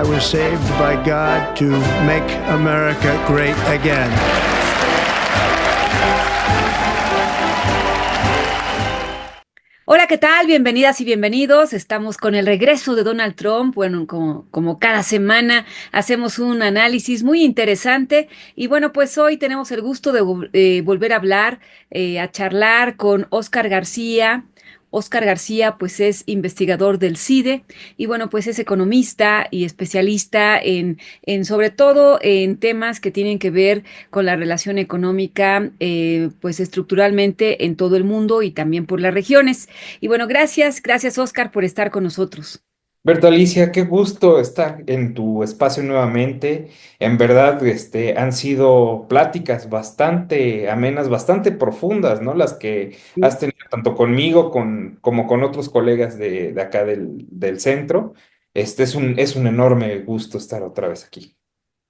I was saved by God to make America great again. Hola, ¿qué tal? Bienvenidas y bienvenidos. Estamos con el regreso de Donald Trump. Bueno, como cada semana hacemos un análisis muy interesante y bueno, pues hoy tenemos el gusto de volver a hablar, a charlar con Óscar García. Óscar García, pues es investigador del CIDE y bueno, pues es economista y especialista en sobre todo en temas que tienen que ver con la relación económica, pues estructuralmente en todo el mundo y también por las regiones. Y bueno, gracias Oscar por estar con nosotros. Berta Alicia, qué gusto estar en tu espacio nuevamente. En verdad, han sido pláticas bastante amenas, bastante profundas, ¿no? Las que Sí. has tenido tanto conmigo como con otros colegas de acá del centro. Es un enorme gusto estar otra vez aquí.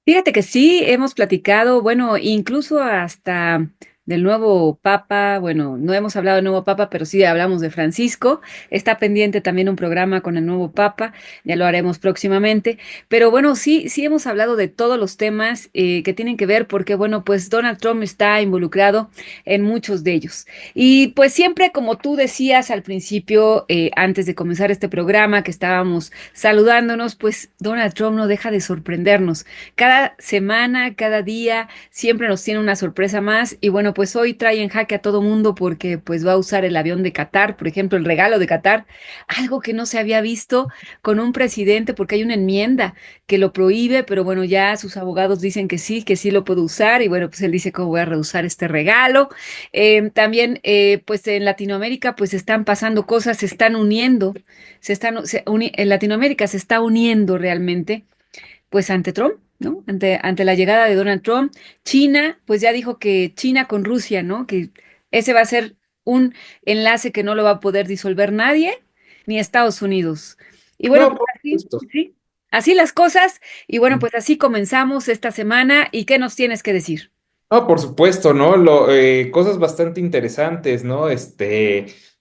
Fíjate que sí, hemos platicado, bueno, incluso hasta del nuevo Papa, bueno, no hemos hablado del nuevo Papa, pero sí hablamos de Francisco. Está pendiente también un programa con el nuevo Papa, ya lo haremos próximamente. Pero bueno, sí hemos hablado de todos los temas que tienen que ver, porque bueno, pues Donald Trump está involucrado en muchos de ellos. Y pues siempre, como tú decías al principio, antes de comenzar este programa, que estábamos saludándonos, pues Donald Trump no deja de sorprendernos. Cada semana, cada día, siempre nos tiene una sorpresa más. Y bueno, pues hoy trae en jaque a todo mundo porque pues va a usar el avión de Qatar, por ejemplo, el regalo de Qatar, algo que no se había visto con un presidente porque hay una enmienda que lo prohíbe, pero bueno, ya sus abogados dicen que sí lo puede usar y bueno, pues él dice cómo voy a rehusar este regalo. También, pues en Latinoamérica, pues están pasando cosas, se están uniendo, en Latinoamérica se está uniendo realmente pues ante Trump, ¿no? Ante la llegada de Donald Trump, China, pues ya dijo que China con Rusia, ¿no? Que ese va a ser un enlace que no lo va a poder disolver nadie, ni Estados Unidos. Y bueno, No, pues por así, supuesto. sí, así las cosas. Y bueno, pues así comenzamos esta semana. ¿Y qué nos tienes que decir? No, por supuesto, ¿no? Cosas bastante interesantes, ¿no?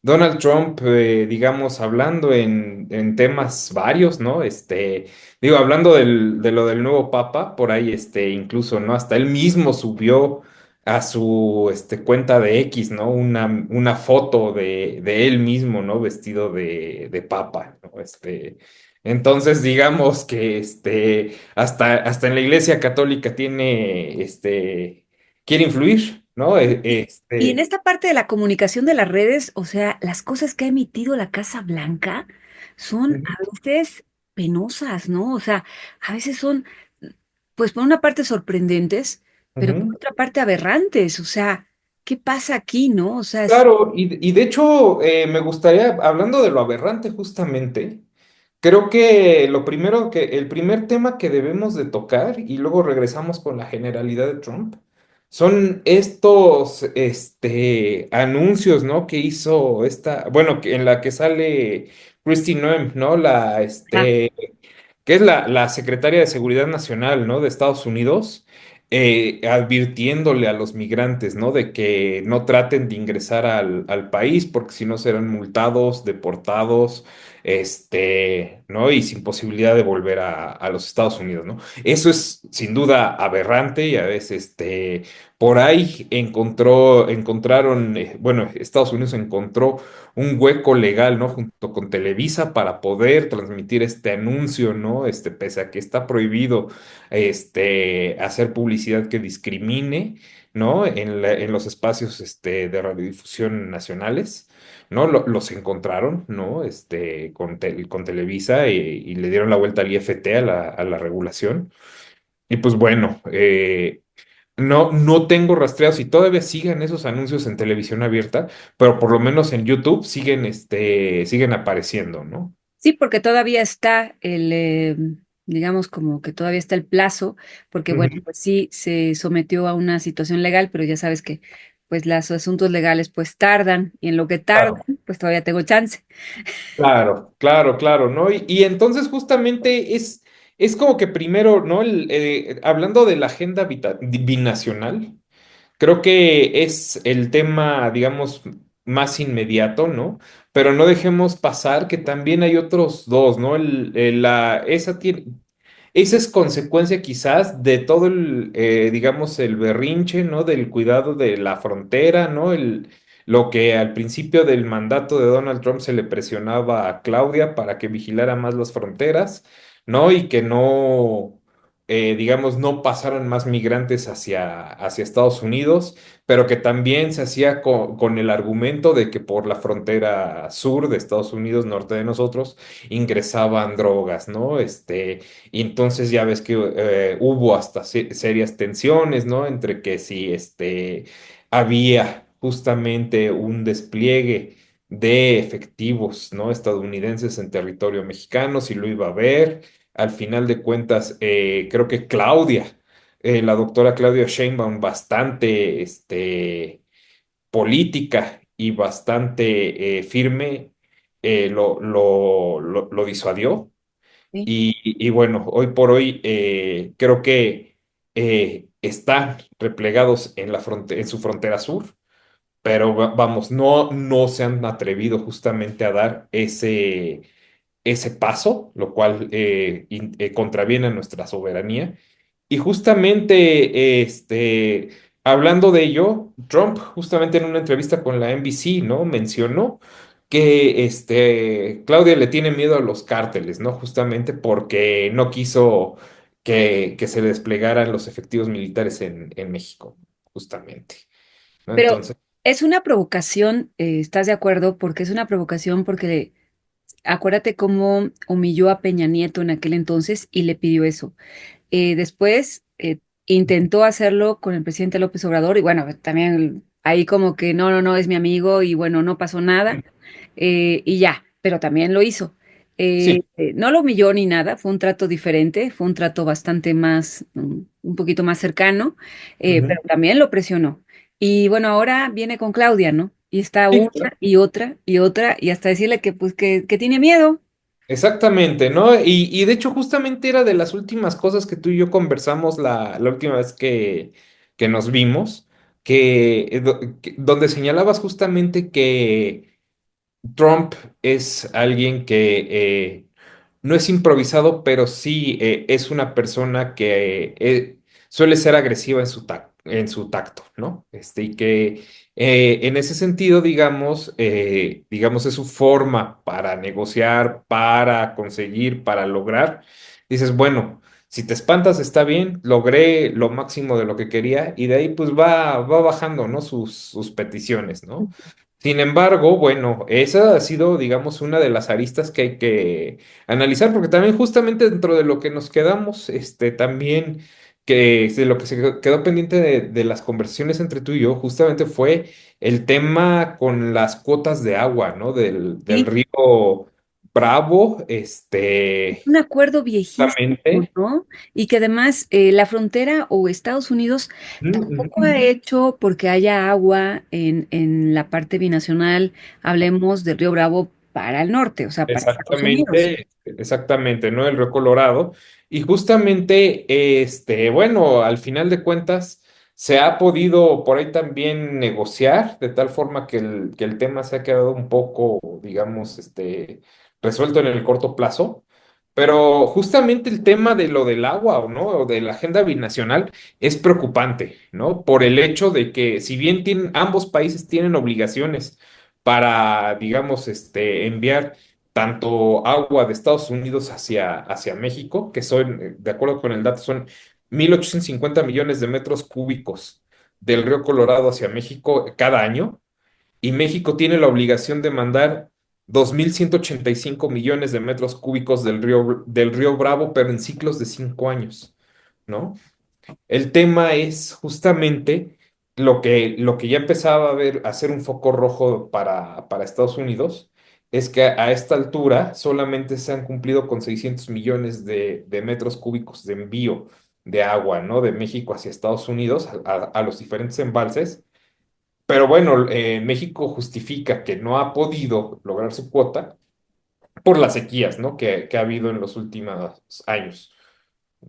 Donald Trump, digamos, hablando en temas varios, ¿no? Digo, hablando de lo del nuevo Papa, por ahí, incluso, ¿no? Hasta él mismo subió a su, cuenta de X, ¿no? Una foto de él mismo, ¿no? Vestido de Papa, ¿no? Entonces, digamos que, hasta en la Iglesia Católica tiene, quiere influir, ¿no? Y en esta parte de la comunicación de las redes, o sea, las cosas que ha emitido la Casa Blanca son a veces penosas, ¿no? O sea, a veces son, pues por una parte sorprendentes, pero por Ujú. otra parte aberrantes. O sea, ¿qué pasa aquí, no? O sea, Claro, y de hecho, me gustaría, hablando de lo aberrante justamente, creo que el primer tema que debemos de tocar, y luego regresamos con la generalidad de Trump, son estos, anuncios, ¿no? Que hizo bueno, en la que sale Kristi Noem, ¿no? ah, Que es la secretaria de Seguridad Nacional, ¿no? De Estados Unidos, advirtiéndole a los migrantes, ¿no? De que no traten de ingresar al país porque si no serán multados, deportados, ¿no? Y sin posibilidad de volver a los Estados Unidos, ¿no? Eso es sin duda aberrante y a veces, por ahí encontraron, bueno, Estados Unidos encontró un hueco legal, ¿no? Junto con Televisa para poder transmitir este anuncio, ¿no? Pese a que está prohibido, hacer publicidad que discrimine, ¿no? En los espacios, de radiodifusión nacionales, ¿no? Los encontraron, ¿no? Con Televisa y le dieron la vuelta al IFT, a la regulación. Y pues bueno, no tengo rastreados si todavía siguen esos anuncios en televisión abierta, pero por lo menos en YouTube siguen apareciendo, ¿no? sí, porque todavía está digamos como que todavía está el plazo, porque bueno, Ujú. pues sí se sometió a una situación legal, pero ya sabes que pues los asuntos legales pues tardan y en lo que tardan, Claro, pues todavía tengo chance. claro, claro, claro, ¿no? Y entonces justamente es como que primero, ¿no? Hablando de la agenda binacional. Creo que es el tema, digamos, más inmediato, ¿no? Pero no dejemos pasar que también hay otros dos, ¿no? esa es consecuencia quizás de todo digamos, el berrinche, ¿no? Del cuidado de la frontera, ¿no? Lo que al principio del mandato de Donald Trump se le presionaba a Claudia para que vigilara más las fronteras, ¿no? Y que no, digamos, no pasaran más migrantes hacia Estados Unidos, pero que también se hacía con el argumento de que por la frontera sur de Estados Unidos, norte de nosotros, ingresaban drogas, ¿no? Y entonces ya ves que hubo hasta serias tensiones, ¿no? Entre que si había justamente un despliegue de efectivos, ¿no? Estadounidenses en territorio mexicano, si lo iba a ver. Al final de cuentas, creo que la doctora Claudia Sheinbaum, bastante política y bastante firme, lo disuadió. Sí. Y bueno, hoy por hoy creo que están replegados en en su frontera sur, pero vamos, no se han atrevido justamente a dar ese paso, lo cual contraviene a nuestra soberanía. Y justamente, hablando de ello, Trump, justamente en una entrevista con la NBC, ¿no? Mencionó que Claudia le tiene miedo a los cárteles, ¿no? Justamente porque no quiso que se desplegaran los efectivos militares en México, justamente, ¿no? Pero Entonces, es una provocación, ¿estás de acuerdo? Porque es una provocación porque acuérdate cómo humilló a Peña Nieto en aquel entonces y le pidió eso. Después intentó hacerlo con el presidente López Obrador y bueno, también ahí como que no, no, no, es mi amigo y bueno, no pasó nada y ya, pero también lo hizo. sí. No lo humilló ni nada, fue un trato diferente, fue un trato bastante más, un poquito más cercano, pero Ujú. también lo presionó. Y bueno, ahora viene con Claudia, ¿no? Y está Sí, una claro. y otra y otra y hasta decirle que pues que tiene miedo. Exactamente, ¿no? Y de hecho justamente era de las últimas cosas que tú y yo conversamos la última vez que nos vimos, donde señalabas justamente que Trump es alguien que no es improvisado, pero sí es una persona que suele ser agresiva en su tacto, ¿no? Y que en ese sentido, digamos, es su forma para negociar, para conseguir, para lograr. Dices, bueno, si te espantas está bien, logré lo máximo de lo que quería y de ahí pues va bajando, ¿no? Sus peticiones, ¿no? Sin embargo, bueno, esa ha sido, digamos, una de las aristas que hay que analizar, porque también justamente dentro de lo que nos quedamos, también que de lo que se quedó pendiente de las conversaciones entre tú y yo, justamente fue el tema con las cuotas de agua, ¿no? Del Sí, río Bravo, un acuerdo viejísimo, justamente. ¿no? Y que además la frontera o Estados Unidos Ujú, tampoco ujú. ha hecho porque haya agua en la parte binacional, hablemos del Río Bravo para el norte, o sea, para Estados Unidos. Exactamente, ¿no? El Río Colorado. Y justamente, bueno, al final de cuentas, se ha podido por ahí también negociar, de tal forma que el tema se ha quedado un poco, digamos, resuelto en el corto plazo. Pero justamente el tema de lo del agua, ¿no? O de la agenda binacional es preocupante, ¿no? Por el hecho de que si bien ambos países tienen obligaciones para, digamos, enviar tanto agua de Estados Unidos hacia México, que son, de acuerdo con el dato, son 1.850 millones de metros cúbicos del río Colorado hacia México cada año, y México tiene la obligación de mandar 2.185 millones de metros cúbicos del río Bravo, pero en ciclos de 5 años, ¿no? El tema es justamente lo que ya empezaba a ser un foco rojo para Estados Unidos, es que a esta altura solamente se han cumplido con 600 millones de metros cúbicos de envío de agua, ¿no? De México hacia Estados Unidos, a los diferentes embalses. Pero bueno, México justifica que no ha podido lograr su cuota por las sequías, ¿no? Que ha habido en los últimos años.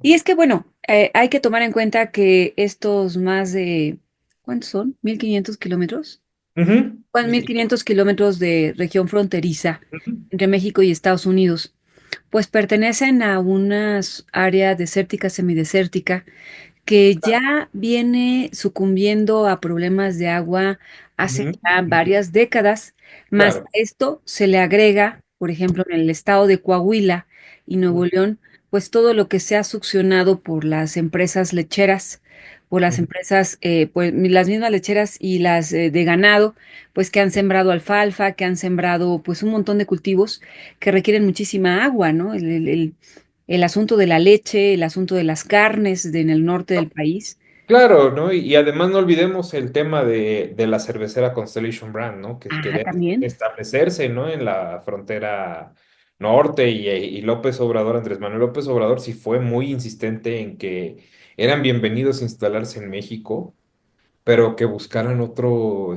Y es que, bueno, hay que tomar en cuenta que estos más de, ¿cuántos son? ¿1.500 kilómetros? Ujú. Bueno, 1.500 kilómetros de región fronteriza Ujú. entre México y Estados Unidos. pues pertenecen a unas área desértica, semidesértica, que ya viene sucumbiendo a problemas de agua hace Ujú, ya ujú. varias décadas, más a Claro. esto se le agrega, por ejemplo, en el estado de Coahuila y Nuevo León, pues todo lo que se ha succionado por las empresas lecheras, por las Ujú. empresas, pues las mismas lecheras y las de ganado, pues que han sembrado alfalfa, que han sembrado pues un montón de cultivos que requieren muchísima agua, ¿no? El asunto de la leche, el asunto de las carnes en el norte del país. Claro, ¿no? Y además no olvidemos el tema de la cervecera Constellation Brand, ¿no? Que Ah, quería también. establecerse, ¿no? En la frontera norte y López Obrador, Andrés Manuel López Obrador, sí fue muy insistente en que eran bienvenidos a instalarse en México, pero que buscaran otro,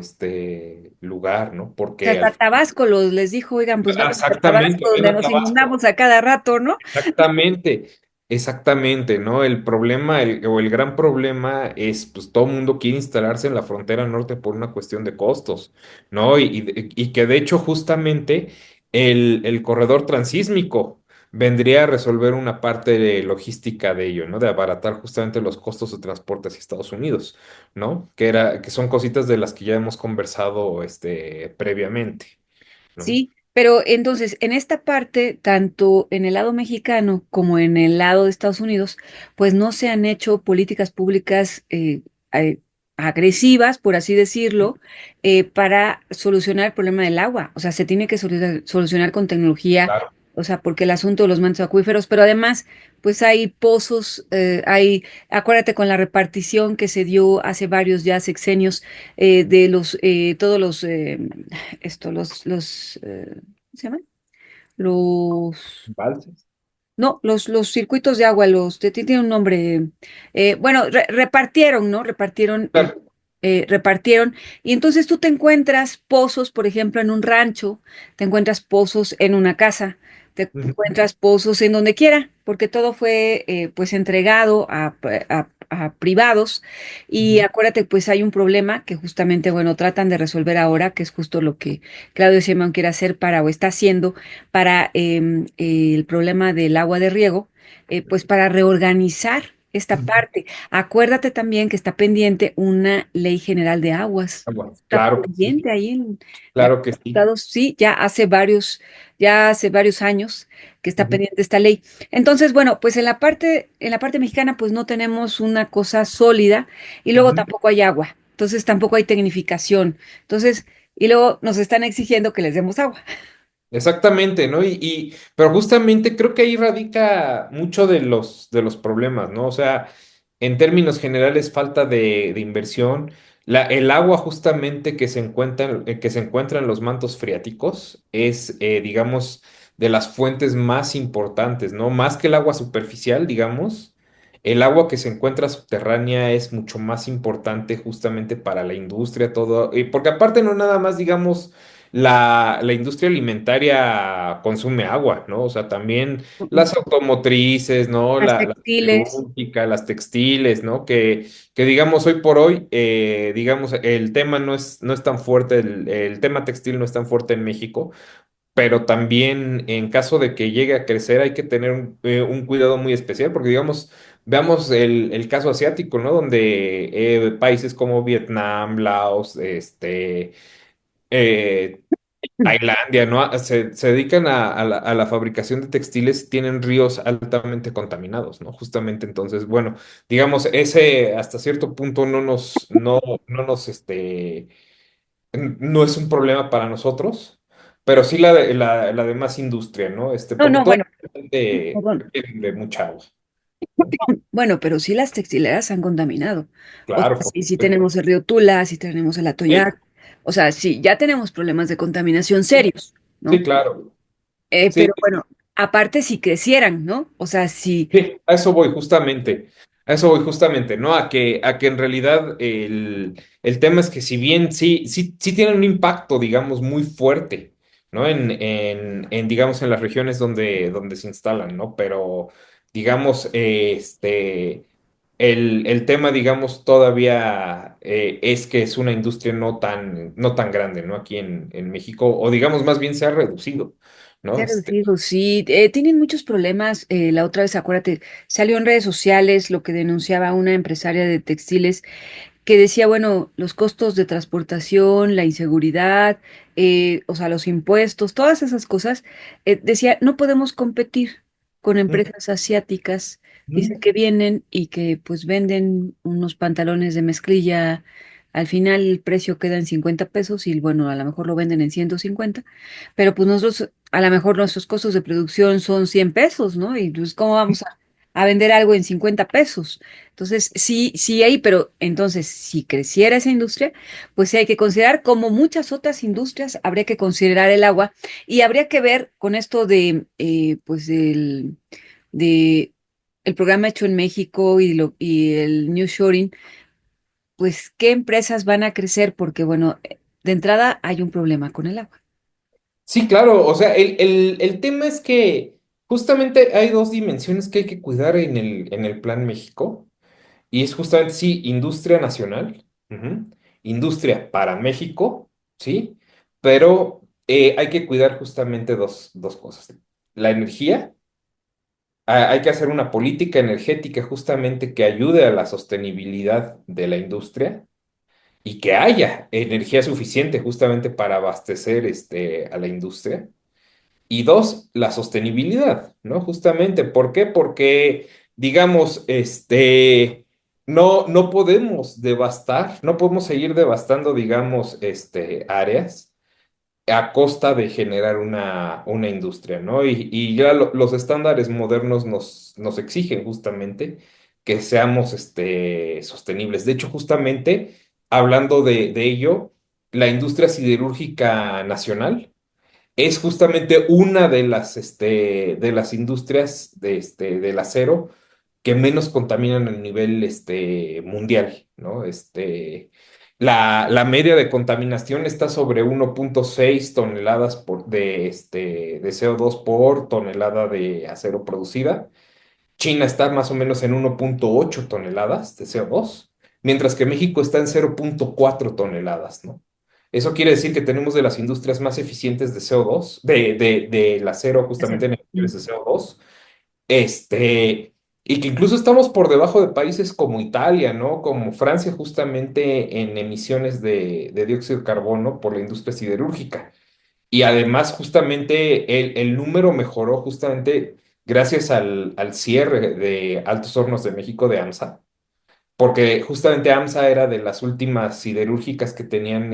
lugar, ¿no? O sea, Porque hasta Tabasco les dijo, oigan, pues vamos a exactamente, Tabasco, ven donde a nos Tabasco. inundamos a cada rato, ¿no? Exactamente, exactamente, ¿no? El problema o el gran problema es, pues todo el mundo quiere instalarse en la frontera norte por una cuestión de costos, ¿no? Y que de hecho justamente el corredor transísmico vendría a resolver una parte de logística de ello, ¿no? De abaratar justamente los costos de transporte hacia Estados Unidos, ¿no? Que son cositas de las que ya hemos conversado, previamente, ¿no? Sí, pero entonces, en esta parte, tanto en el lado mexicano como en el lado de Estados Unidos, pues no se han hecho políticas públicas eh, agresivas, por así decirlo, para solucionar el problema del agua. O sea, se tiene que solucionar con tecnología, Claro. o sea, porque el asunto de los mantos acuíferos, pero además, pues hay pozos, acuérdate con la repartición que se dio hace varios ya sexenios de todos los ¿cómo se llaman? Los, Embalses. no, los circuitos de agua, tiene un nombre, bueno, repartieron, ¿no? Claro. Repartieron, y entonces tú te encuentras pozos, por ejemplo, en un rancho, te encuentras pozos en una casa, te Ujú, encuentras pozos en donde quiera, porque todo fue, pues, entregado a privados, y ujú. acuérdate, pues hay un problema que justamente, bueno, tratan de resolver ahora, que es justo lo que Claudio Sheinbaum quiere hacer o está haciendo para el problema del agua de riego, pues para reorganizar esta parte. Acuérdate también que está pendiente una ley general de aguas. Agua. Está Claro que sí, pendiente ahí en la Cámara claro que de sí. Diputados, sí, ya hace varios años que está Ujú, pendiente esta ley. Entonces, bueno, pues en la parte mexicana, pues no tenemos una cosa sólida y luego ujú. tampoco hay agua. Entonces tampoco hay tecnificación. Entonces, y luego nos están exigiendo que les demos agua. Exactamente, ¿no? Pero justamente creo que ahí radica mucho de los problemas, ¿no? O sea, en términos generales, falta de inversión. El agua justamente que se encuentra en los mantos freáticos es, digamos, de las fuentes más importantes, ¿no? Más que el agua superficial, digamos, el agua que se encuentra subterránea es mucho más importante justamente para la industria, todo, y porque aparte no nada más, digamos, la industria alimentaria consume agua, ¿no? O sea, también las automotrices, ¿no? Las La textiles. siderúrgica, las textiles, ¿no? Que digamos hoy por hoy, digamos, el tema no es tan fuerte, el tema textil no es tan fuerte en México, pero también en caso de que llegue a crecer hay que tener un cuidado muy especial, porque digamos, veamos el caso asiático, ¿no? Donde países como Vietnam, Laos, eh, Tailandia, ¿no? Se dedican a la fabricación de textiles, tienen ríos altamente contaminados, ¿no? Justamente entonces, bueno, digamos, ese hasta cierto punto no nos, no es un problema para nosotros, pero sí la demás industria, ¿no? No, Porque no, todo bueno, perdón. requiere de mucha agua, ¿no? Bueno, pero sí las textileras se han contaminado. O sea, Claro, por sí supuesto. tenemos el río Tula, sí tenemos el Sí, Atoyac. O sea, sí, ya tenemos problemas de contaminación sí, serios, sí, ¿no? claro. Sí, Pero bueno, aparte si crecieran, ¿no? O sea, sí. sí, a eso voy justamente, ¿no? A que en realidad el tema es que si bien sí tienen un impacto, digamos, muy fuerte, ¿no? Digamos, en las regiones donde se instalan, ¿no? Pero, digamos, el tema, digamos, todavía es que es una industria no tan grande, ¿no? Aquí en México, o digamos, más bien se ha reducido. ¿no? Ya los hijos, sí, tienen muchos problemas. La otra vez, acuérdate, salió en redes sociales lo que denunciaba una empresaria de textiles que decía, bueno, los costos de transportación, la inseguridad, o sea, los impuestos, todas esas cosas, decía, no podemos competir con empresas asiáticas, dice Ujú. que vienen y que pues venden unos pantalones de mezclilla, al final el precio queda en 50 pesos y bueno, a lo mejor lo venden en 150, pero pues nosotros, a lo mejor nuestros costos de producción son 100 pesos, ¿no? Y pues, ¿cómo vamos a vender algo en 50 pesos? Entonces, sí, sí hay, pero entonces, si creciera esa industria, pues sí hay que considerar, como muchas otras industrias, habría que considerar el agua y habría que ver con esto de, pues, de el programa hecho en México y el nearshoring, pues, qué empresas van a crecer, porque, bueno, de entrada hay un problema con el agua. Sí, claro, o sea, el tema es que justamente hay dos dimensiones que hay que cuidar en el Plan México, y es justamente, sí, industria nacional, ujú, industria para México, sí, pero hay que cuidar justamente dos cosas. La energía, hay que hacer una política energética justamente que ayude a la sostenibilidad de la industria y que haya energía suficiente justamente para abastecer a la industria. Y dos, la sostenibilidad, ¿no? Justamente, ¿por qué? Porque, digamos, no podemos devastar, no podemos seguir devastando, digamos, áreas a costa de generar una industria, ¿no? Y ya los estándares modernos nos exigen justamente que seamos, sostenibles. De hecho, justamente, hablando de ello, la industria siderúrgica nacional, es justamente una de las industrias del acero que menos contaminan a nivel mundial, ¿no? La media de contaminación está sobre 1,6 toneladas de CO2 por tonelada de acero producida. China está más o menos en 1,8 toneladas de CO2, mientras que México está en 0,4 toneladas, ¿no? Eso quiere decir que tenemos de las industrias más eficientes de CO2, del acero justamente Ese. en emisiones Mm. de CO2, y que incluso estamos por debajo de países como Italia, ¿no? Como Francia justamente en emisiones de dióxido de carbono por la industria siderúrgica. Y además, justamente, el número mejoró justamente gracias al cierre de Altos Hornos de México de AMSA, porque justamente AMSA era de las últimas siderúrgicas que tenían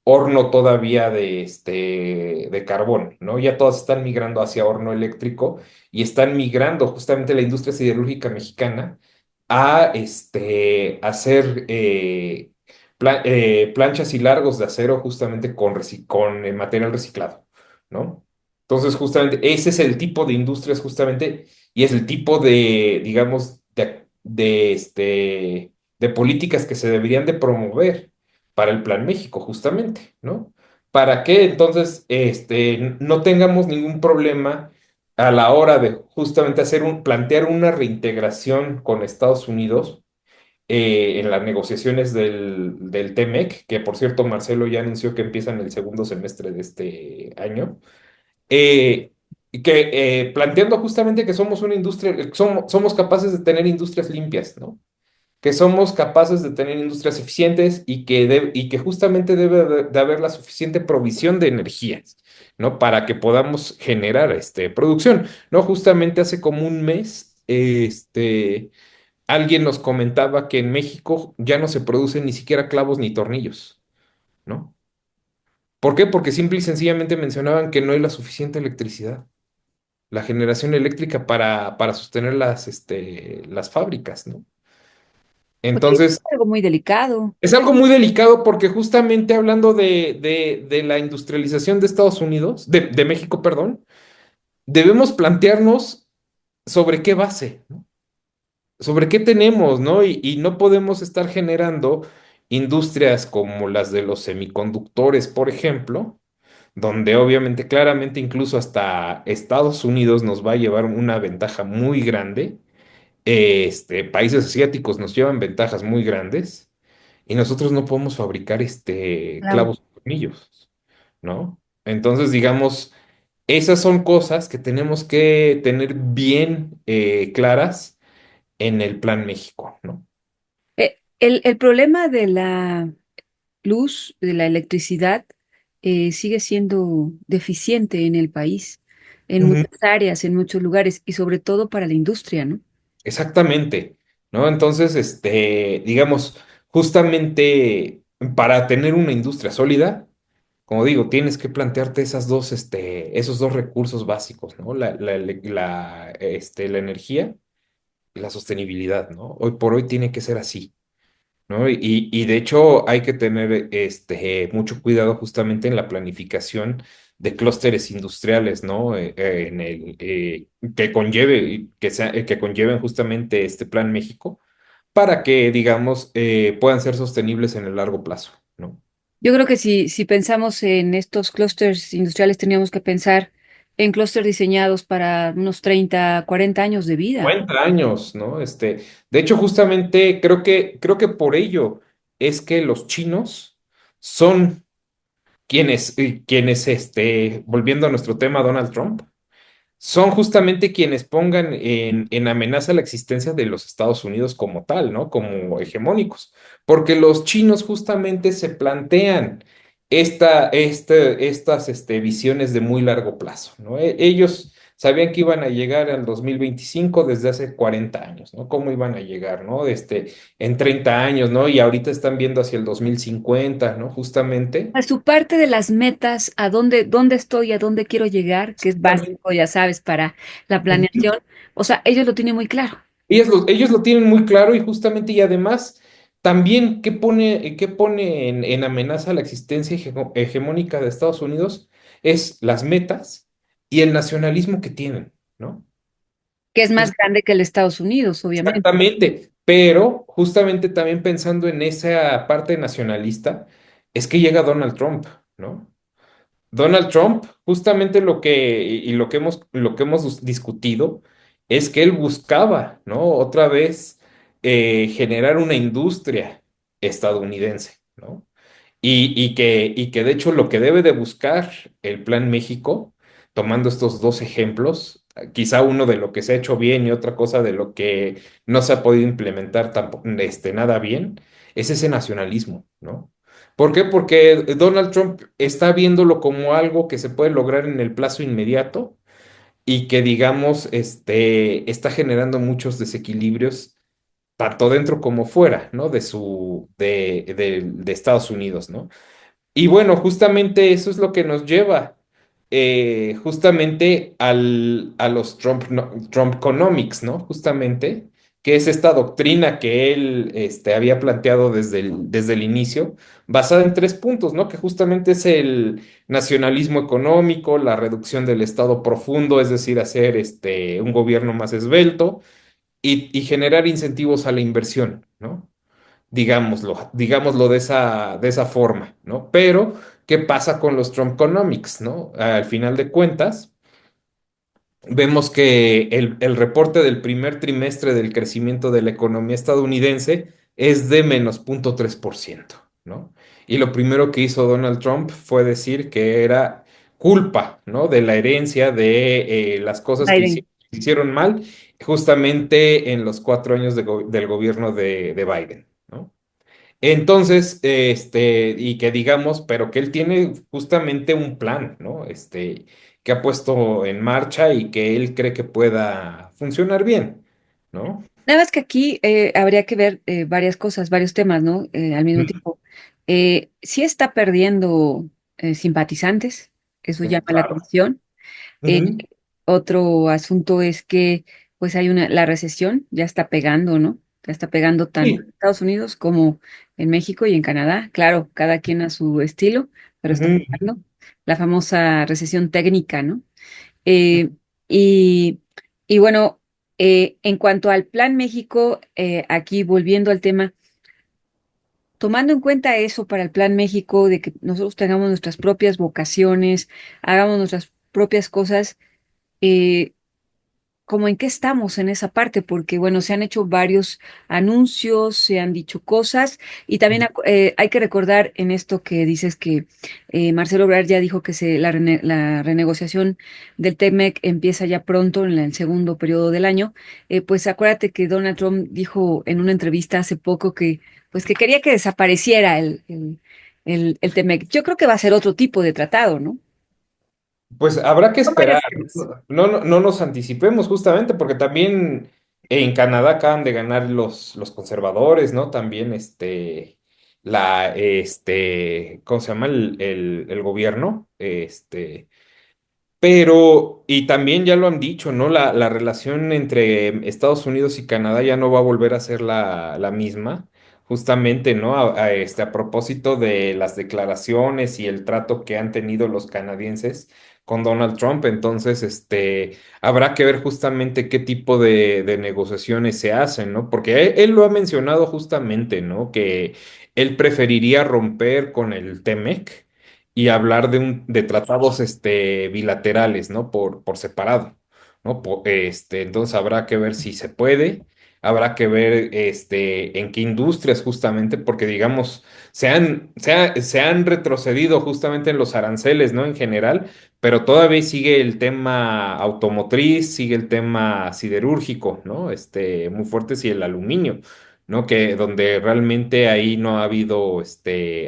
horno todavía de carbón, ¿no? Ya todas están migrando hacia horno eléctrico y están migrando justamente la industria siderúrgica mexicana a hacer planchas y largos de acero justamente con material reciclado, ¿no? Entonces, justamente ese es el tipo de industrias justamente y es el tipo de, digamos, de políticas que se deberían de promover para el Plan México, justamente, ¿no? Para que entonces no tengamos ningún problema a la hora de justamente plantear una reintegración con Estados Unidos en las negociaciones del TEMEC, que por cierto Marcelo ya anunció que empiezan el segundo semestre de este año, y que planteando justamente que somos una industria, somos capaces de tener industrias limpias, ¿no? Que somos capaces de tener industrias eficientes y que justamente debe de haber la suficiente provisión de energías, ¿no? Para que podamos generar producción, ¿no? Justamente hace como un mes, alguien nos comentaba que en México ya no se producen ni siquiera clavos ni tornillos, ¿no? ¿Por qué? Porque simple y sencillamente mencionaban que no hay la suficiente electricidad, la generación eléctrica para sostener las fábricas, ¿no? Pues sí, es Entonces, algo muy delicado. es algo muy delicado porque justamente hablando de la industrialización de Estados Unidos, de México, perdón, debemos plantearnos sobre qué base, ¿no? Sobre qué tenemos, ¿no? Y no podemos estar generando industrias como las de los semiconductores, por ejemplo, donde obviamente, claramente, incluso hasta Estados Unidos nos va a llevar una ventaja muy grande. Países asiáticos nos llevan ventajas muy grandes y nosotros no podemos fabricar Claro. clavos y tornillos, ¿no? Entonces, digamos. Esas son cosas que tenemos que tener bien claras en el Plan México, ¿no? El problema de la luz, de la electricidad, sigue siendo deficiente en el país, en Ujú. muchas áreas, en muchos lugares, y sobre todo para la industria, ¿no? Exactamente, ¿no? Entonces, digamos, justamente para tener una industria sólida, como digo, tienes que plantearte esos dos recursos básicos, ¿no? La energía y la sostenibilidad, ¿no? Hoy por hoy tiene que ser así. ¿No? Y de hecho hay que tener mucho cuidado justamente en la planificación de clústeres industriales, ¿no? Que conlleve, que conlleven justamente este Plan México para que, digamos, puedan ser sostenibles en el largo plazo, ¿no? Yo creo que si pensamos en estos clústeres industriales, teníamos que pensar en clústeres diseñados para unos 30, 40 años de vida. 50 años, ¿no? De hecho, justamente creo que por ello es que los chinos son volviendo a nuestro tema, Donald Trump, son justamente quienes pongan en amenaza la existencia de los Estados Unidos como tal, ¿no? Como hegemónicos, porque los chinos justamente se plantean estas visiones de muy largo plazo, ¿no? Ellos sabían que iban a llegar al 2025 desde hace 40 años, ¿no? ¿Cómo iban a llegar, ¿no? En 30 años, ¿no? Y ahorita están viendo hacia el 2050, ¿no? Justamente. A su parte de las metas, dónde estoy, a dónde quiero llegar, que es Justamente. básico, ya sabes, para la planeación, o sea, ellos lo tienen muy claro. Ellos lo tienen muy claro y justamente y además también qué pone en amenaza la existencia hegemónica de Estados Unidos es las metas y el nacionalismo que tienen, ¿no? Que es más grande que el Estados Unidos, obviamente. Exactamente, pero justamente también pensando en esa parte nacionalista, es que llega Donald Trump, ¿no? Donald Trump, justamente lo que hemos discutido es que él buscaba, ¿no? Otra vez generar una industria estadounidense, ¿no? Y que de hecho lo que debe de buscar el Plan México, tomando estos dos ejemplos, quizá uno de lo que se ha hecho bien y otra cosa de lo que no se ha podido implementar tampoco, nada bien, es ese nacionalismo, ¿no? ¿Por qué? Porque Donald Trump está viéndolo como algo que se puede lograr en el plazo inmediato y que, digamos, está generando muchos desequilibrios tanto dentro como fuera, ¿no? De Estados Unidos, ¿no? Y bueno, justamente eso es lo que nos lleva justamente a los Trumponomics, ¿no? Justamente, que es esta doctrina que él había planteado desde el inicio, basada en tres puntos, ¿no? Que justamente es el nacionalismo económico, la reducción del Estado profundo, es decir, hacer un gobierno más esbelto y generar incentivos a la inversión, ¿no? Digámoslo de esa forma, ¿no? Pero, ¿qué pasa con los Trumponomics, ¿no? Al final de cuentas, vemos que el reporte del primer trimestre del crecimiento de la economía estadounidense es de menos 0,3%, ¿no? Y lo primero que hizo Donald Trump fue decir que era culpa, ¿no? De la herencia de las cosas que Biden. hicieron mal justamente en los 4 años del gobierno de Biden, ¿no? Entonces, y que digamos, pero que él tiene justamente un plan, ¿no? Que ha puesto en marcha y que él cree que pueda funcionar bien, ¿no? Nada más que aquí habría que ver varias cosas, varios temas, ¿no? Al mismo Ujú. tiempo. Sí está perdiendo simpatizantes, eso llama la Claro. atención. Eh, Ujú, Otro asunto es que pues la recesión ya está pegando, ¿no? Ya está pegando tanto en sí, Estados Unidos como en México y en Canadá. Claro, cada quien a su estilo, pero está ujú, pegando la famosa recesión técnica, ¿no? Eh, y, y bueno, en cuanto al Plan México, aquí volviendo al tema, tomando en cuenta eso para el Plan México, de que nosotros tengamos nuestras propias vocaciones, hagamos nuestras propias cosas, eh, como en qué estamos en esa parte, porque bueno, se han hecho varios anuncios, se han dicho cosas y también hay que recordar en esto que dices que Marcelo Ebrard ya dijo que la renegociación del TEMEC empieza ya pronto en el segundo periodo del año. Pues acuérdate que Donald Trump dijo en una entrevista hace poco que pues que quería que desapareciera el TEMEC. Yo creo que va a ser otro tipo de tratado, ¿no? Pues habrá que Son varios esperar, temas. no nos anticipemos justamente porque también en Canadá acaban de ganar los conservadores, ¿no? También ¿cómo se llama? El gobierno, pero, y también ya lo han dicho, ¿no? La relación entre Estados Unidos y Canadá ya no va a volver a ser la misma, justamente, ¿no? A propósito de las declaraciones y el trato que han tenido los canadienses con Donald Trump. Entonces, habrá que ver justamente qué tipo de negociaciones se hacen, ¿no? Porque él lo ha mencionado justamente, ¿no? Que él preferiría romper con el TEMEC y hablar de tratados bilaterales, ¿no? Por separado, ¿no? Entonces habrá que ver si se puede, habrá que ver en qué industrias justamente, porque digamos, se han retrocedido justamente en los aranceles, ¿no? En general, pero todavía sigue el tema automotriz, sigue el tema siderúrgico, ¿no? Muy fuerte, sí, el aluminio, ¿no? Que donde realmente ahí no ha habido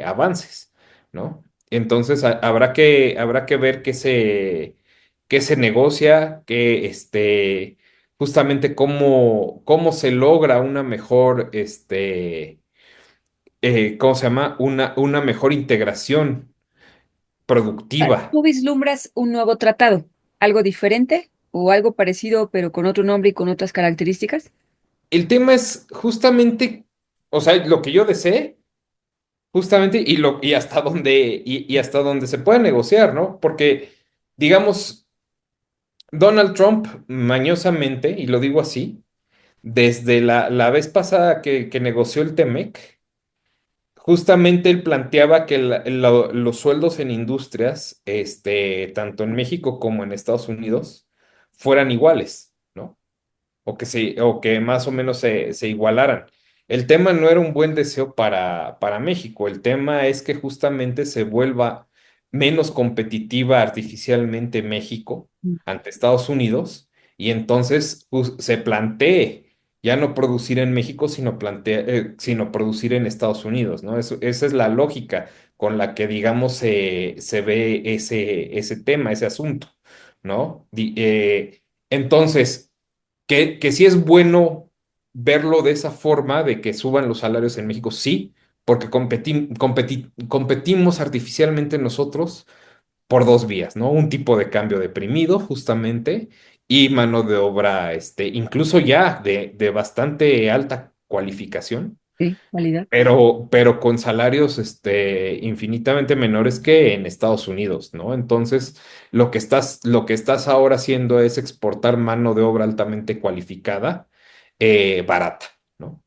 avances, ¿no? Entonces habrá que ver qué se negocia, justamente cómo se logra una mejor, ¿cómo se llama? Una mejor integración productiva. ¿Tú vislumbras un nuevo tratado? ¿Algo diferente o algo parecido pero con otro nombre y con otras características? El tema es justamente, o sea, lo que yo desee, justamente, y hasta dónde se puede negociar, ¿no? Porque, digamos, Donald Trump mañosamente, y lo digo así, desde la vez pasada que negoció el TEMEC, justamente él planteaba que los sueldos en industrias, tanto en México como en Estados Unidos, fueran iguales, ¿no? O que más o menos se igualaran. El tema no era un buen deseo para México, el tema es que justamente se vuelva menos competitiva artificialmente México ante Estados Unidos y entonces se plantee ya no producir en México, sino producir en Estados Unidos, ¿no? Esa es la lógica con la que, digamos, se ve ese tema, ese asunto, ¿no? Entonces que sí es bueno verlo de esa forma, de que suban los salarios en México, sí, porque competimos artificialmente nosotros por dos vías, ¿no? Un tipo de cambio deprimido, justamente, y mano de obra, incluso ya de bastante alta cualificación, Sí, calidad. pero con salarios infinitamente menores que en Estados Unidos, ¿no? Entonces, lo que estás ahora haciendo es exportar mano de obra altamente cualificada, barata, ¿no?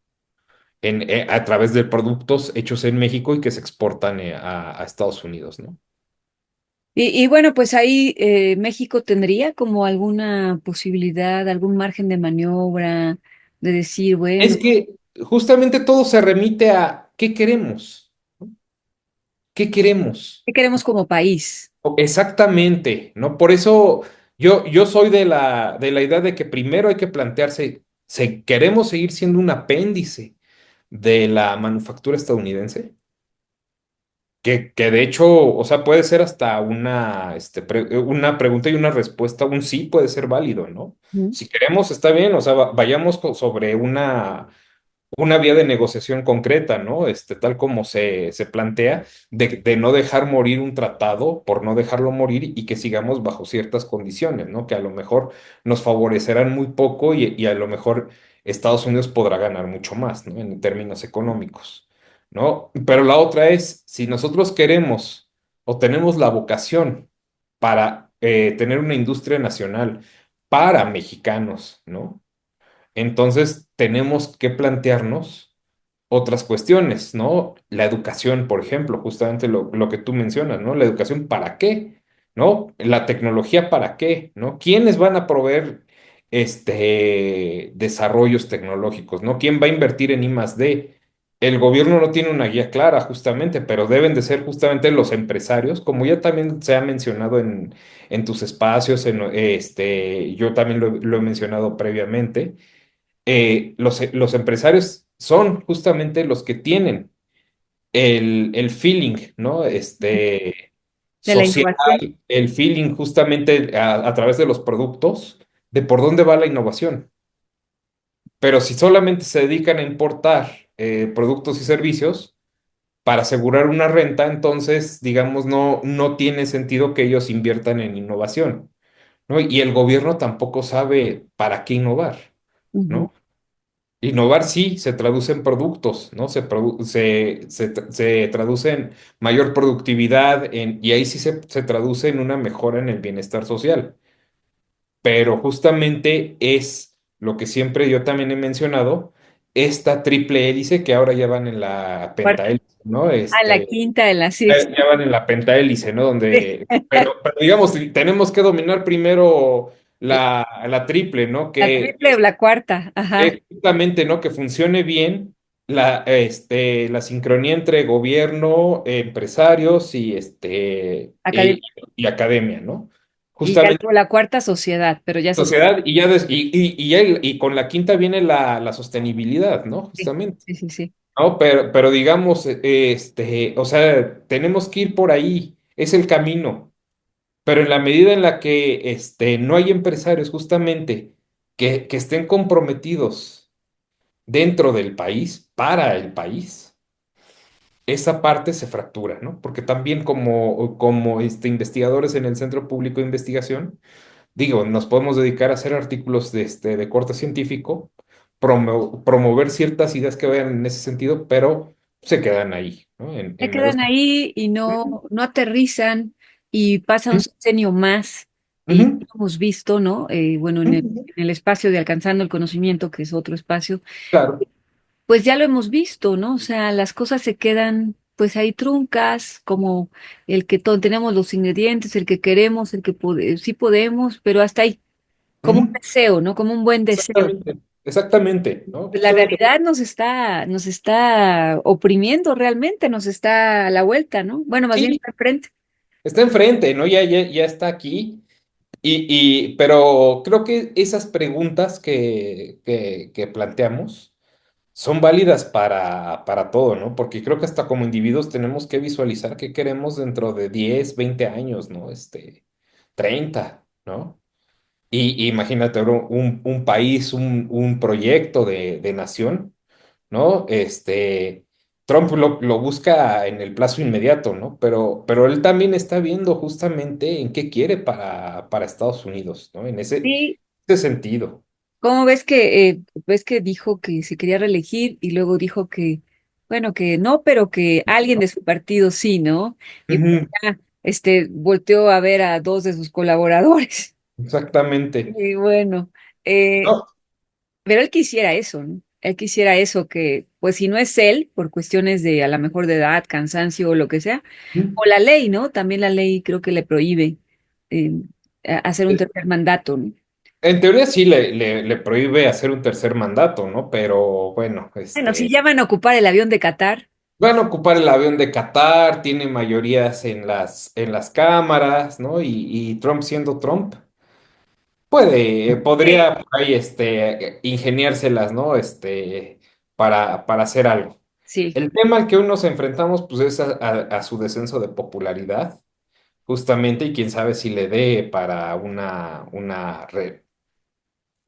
A través de productos hechos en México y que se exportan a Estados Unidos, ¿no? Y bueno, pues ahí México tendría como alguna posibilidad, algún margen de maniobra de decir, Es bueno, que justamente todo se remite a ¿qué queremos? ¿Qué queremos? ¿qué queremos como país? Exactamente, ¿no? Por eso yo soy de la idea de que primero hay que plantearse, ¿queremos seguir siendo un apéndice de la manufactura estadounidense? Que de hecho, o sea, puede ser hasta una pregunta y una respuesta, un sí puede ser válido, ¿no? Ujú. Si queremos, está bien, o sea, vayamos sobre una vía de negociación concreta, ¿no? Tal como se plantea, de no dejar morir un tratado por no dejarlo morir y que sigamos bajo ciertas condiciones, ¿no? Que a lo mejor nos favorecerán muy poco y a lo mejor Estados Unidos podrá ganar mucho más, ¿no? En términos económicos, ¿no? Pero la otra es, si nosotros queremos o tenemos la vocación para tener una industria nacional para mexicanos, ¿no? Entonces tenemos que plantearnos otras cuestiones, ¿no? La educación, por ejemplo, justamente lo que tú mencionas, ¿no? La educación, ¿para qué? ¿No? La tecnología, ¿para qué? ¿No? ¿Quiénes van a proveer desarrollos tecnológicos, ¿no? ¿Quién va a invertir en I+D? El gobierno no tiene una guía clara, justamente, pero deben de ser justamente los empresarios, como ya también se ha mencionado en tus espacios, yo también lo he mencionado previamente. Los empresarios son justamente los que tienen el feeling, ¿no? De la Social, innovación. el feeling justamente a través de los productos de por dónde va la innovación. Pero si solamente se dedican a importar productos y servicios para asegurar una renta, entonces, digamos, no tiene sentido que ellos inviertan en innovación, ¿no? Y el gobierno tampoco sabe para qué innovar, Ujú. ¿no? Innovar sí se traduce en productos, ¿no? Se traduce en mayor productividad y ahí sí se traduce en una mejora en el bienestar social. Pero justamente es lo que siempre yo también he mencionado, esta triple hélice que ahora ya van en la Cuarta. pentahélice, ¿no? Ah, la quinta, en la sexta. Ya van en la pentahélice, ¿no? Pero digamos, tenemos que dominar primero la triple, ¿no? La Que triple o la cuarta, ajá, es justamente, ¿no? Que funcione bien la sincronía entre gobierno, empresarios academia. y academia, ¿no? Y ya Justamente luego la cuarta, sociedad, pero ya eso es. sociedad y con la quinta viene la sostenibilidad, ¿no? Sí, Justamente, sí, sí, sí. ¿no? Pero digamos, o sea, tenemos que ir por ahí, es el camino. Pero en la medida en la que no hay empresarios justamente que estén comprometidos dentro del país, para el país, esa parte se fractura, ¿no? Porque también como investigadores en el Centro Público de Investigación, digo, nos podemos dedicar a hacer artículos de corte científico, promover ciertas ideas que vayan en ese sentido, pero se quedan ahí, ¿no? Se En meros... quedan ahí y no aterrizan y pasa un Ujú, sexenio más y ujú, lo hemos visto, ¿no? Bueno, ujú. en el espacio de Alcanzando el Conocimiento, que es otro espacio, Claro. pues ya lo hemos visto, ¿no? O sea, las cosas se quedan pues ahí truncas, como el que tenemos los ingredientes, el que queremos, el que sí podemos, pero hasta ahí, como un Ujú. deseo, ¿no? Como un buen deseo. Exactamente, exactamente, ¿no? La Justamente. realidad nos está oprimiendo realmente, nos está a la vuelta, ¿no? Bueno, más bien Sí, está al frente. está enfrente, ¿no? Ya está aquí. Pero creo que esas preguntas que planteamos son válidas para todo, ¿no? Porque creo que hasta como individuos tenemos que visualizar qué queremos dentro de 10 20 años, ¿no? 30, ¿no? Y imagínate ahora un país, un proyecto de nación, ¿no? Trump lo busca en el plazo inmediato, ¿no? Pero él también está viendo justamente en qué quiere para Estados Unidos, ¿no? En Sí, ese sentido. ¿cómo ves que dijo que se quería reelegir y luego dijo que, bueno, que no, pero que alguien de su partido sí, ¿no? Y pues Ujú, ya, volteó a ver a dos de sus colaboradores. exactamente. Y bueno, eh, No, pero él quisiera eso, ¿no? Él quisiera eso, que, pues si no es él, por cuestiones de a lo mejor de edad, cansancio o lo que sea, ujú. o la ley, ¿no? También la ley creo que le prohíbe eh, hacer un tercer mandato, ¿no? En teoría sí le prohíbe hacer un tercer mandato, ¿no? Pero bueno, Bueno, si ya van a ocupar el avión de Qatar, van a ocupar el avión de Qatar, tiene mayorías en las cámaras, ¿no? Y Trump siendo Trump, sí, podría por ahí, ingeniárselas, ¿no? Para hacer algo. sí, El tema al que hoy nos enfrentamos, pues, es a su descenso de popularidad, justamente, y quién sabe si le dé para una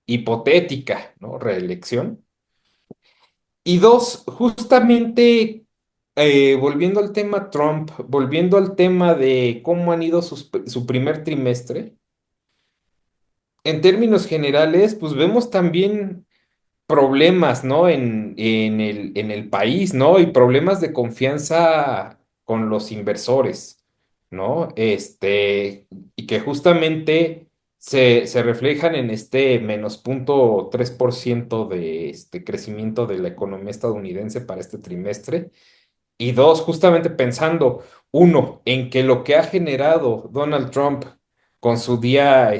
hipotética, ¿no? Reelección. Y dos, justamente, volviendo al tema Trump, volviendo al tema de cómo han ido su primer trimestre, en términos generales, pues vemos también problemas, ¿no? En el país, ¿no? Y problemas de confianza con los inversores, ¿no? Y que justamente se reflejan en este -0,3% de crecimiento de la economía estadounidense para este trimestre. Y dos, justamente pensando, uno, en que lo que ha generado Donald Trump con su día,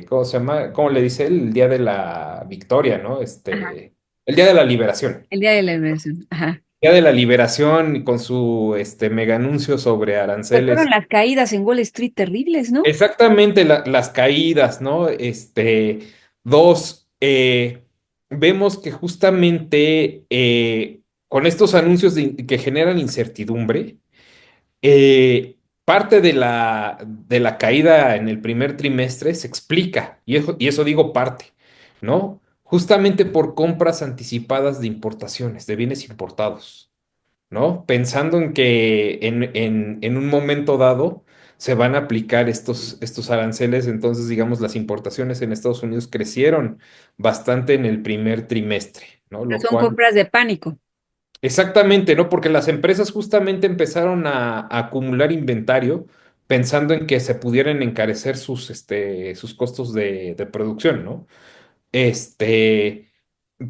¿cómo se llama? ¿Cómo le dice él? El día de la victoria, ¿no? Ajá. El día de la liberación. El día de la inversión. Ajá. Día de la liberación y con su, mega anuncio sobre Pues fueron aranceles. las caídas en Wall Street terribles, ¿no? Exactamente, las caídas, ¿no? Dos, vemos que justamente con estos anuncios que generan incertidumbre, parte de la caída en el primer trimestre se explica, y eso digo parte, ¿no? Justamente por compras anticipadas de importaciones, de bienes importados. ¿No? Pensando en que en un momento dado se van a aplicar estos aranceles, entonces, digamos, las importaciones en Estados Unidos crecieron bastante en el primer trimestre, ¿no? Lo Son cual, compras de pánico. exactamente, ¿no? Porque las empresas justamente empezaron a acumular inventario pensando en que se pudieran encarecer sus costos de producción, ¿no? Este,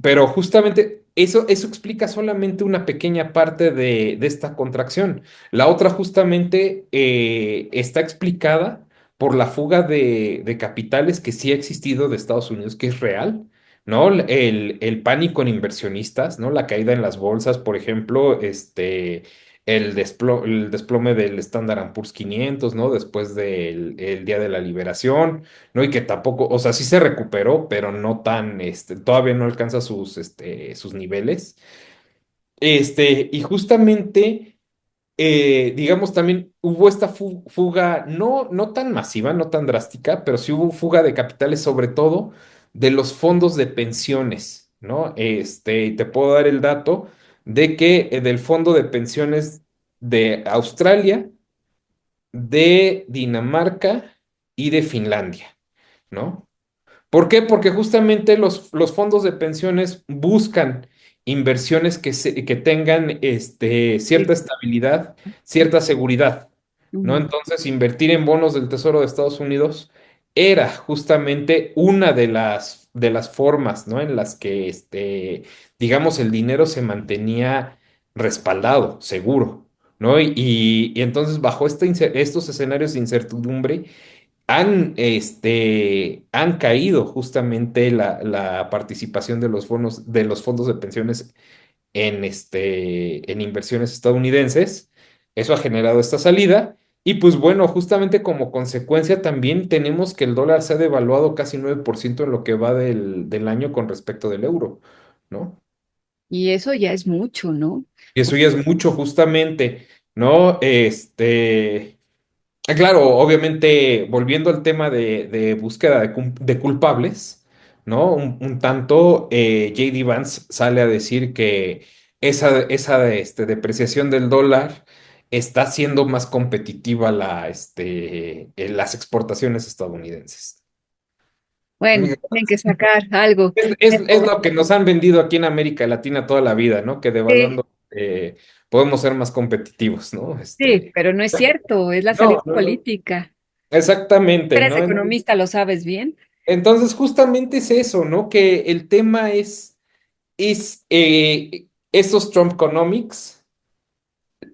pero justamente eso explica solamente una pequeña parte de esta contracción. La otra justamente está explicada por la fuga de capitales que sí ha existido de Estados Unidos, que es real, ¿no? El pánico en inversionistas, ¿no? La caída en las bolsas, por ejemplo, el desplome del Standard and Poor's 500, ¿no? Después del el Día de la Liberación. ¿No? Y que tampoco, o sea, sí se recuperó, pero no tan, todavía no alcanza sus niveles. Y justamente, digamos, también hubo esta fuga, no tan masiva, no tan drástica, pero sí hubo fuga de capitales, sobre todo de los fondos de pensiones, ¿no? Te puedo dar el dato de que del fondo de pensiones de Australia, de Dinamarca y de Finlandia, ¿no? ¿Por qué? Porque justamente los fondos de pensiones buscan inversiones que tengan Sí. cierta estabilidad, cierta seguridad, ¿no? Ujú. Entonces, invertir en bonos del Tesoro de Estados Unidos era justamente una de las formas, ¿no? En las que, digamos, el dinero se mantenía respaldado, seguro, ¿no? Y entonces, bajo estos escenarios de incertidumbre, han caído justamente la participación de los fondos de pensiones en inversiones estadounidenses. Eso ha generado esta salida. Y pues bueno, justamente como consecuencia también tenemos que el dólar se ha devaluado casi 9% en lo que va del año con respecto del euro, ¿no? Y eso ya es mucho, ¿no? Y eso ya es mucho justamente, ¿no? Claro, obviamente, volviendo al tema de búsqueda de culpables, ¿no? Un tanto, J.D. Vance sale a decir que esa depreciación del dólar está haciendo más competitiva las exportaciones estadounidenses. Bueno, tienen que sacar algo. Es lo que nos han vendido aquí en América Latina toda la vida, ¿no? Que Sí, devaluando podemos ser más competitivos, ¿no? sí, pero no es cierto, es la salida No, no, no. política. Exactamente, Eres ¿no? economista, lo sabes bien. Entonces, justamente es eso, ¿no? Que el tema es esos Trumponomics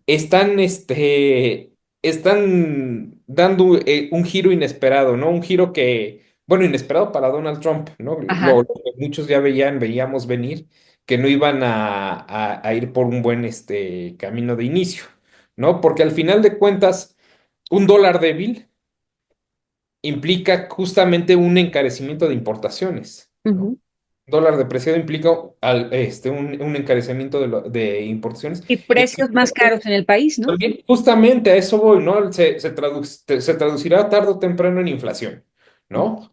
están dando un giro inesperado, ¿no? Un giro bueno, inesperado para Donald Trump, ¿no? Ajá. Lo que muchos ya veíamos venir, que no iban a ir por un buen camino de inicio, ¿no? Porque al final de cuentas, un dólar débil implica justamente un encarecimiento de importaciones, ¿no? Ujú. Dólar depreciado implica un encarecimiento de importaciones. Y Y precios más caros en el país, ¿no? también justamente a eso voy, ¿no? Se traducirá tarde o temprano en inflación, ¿no?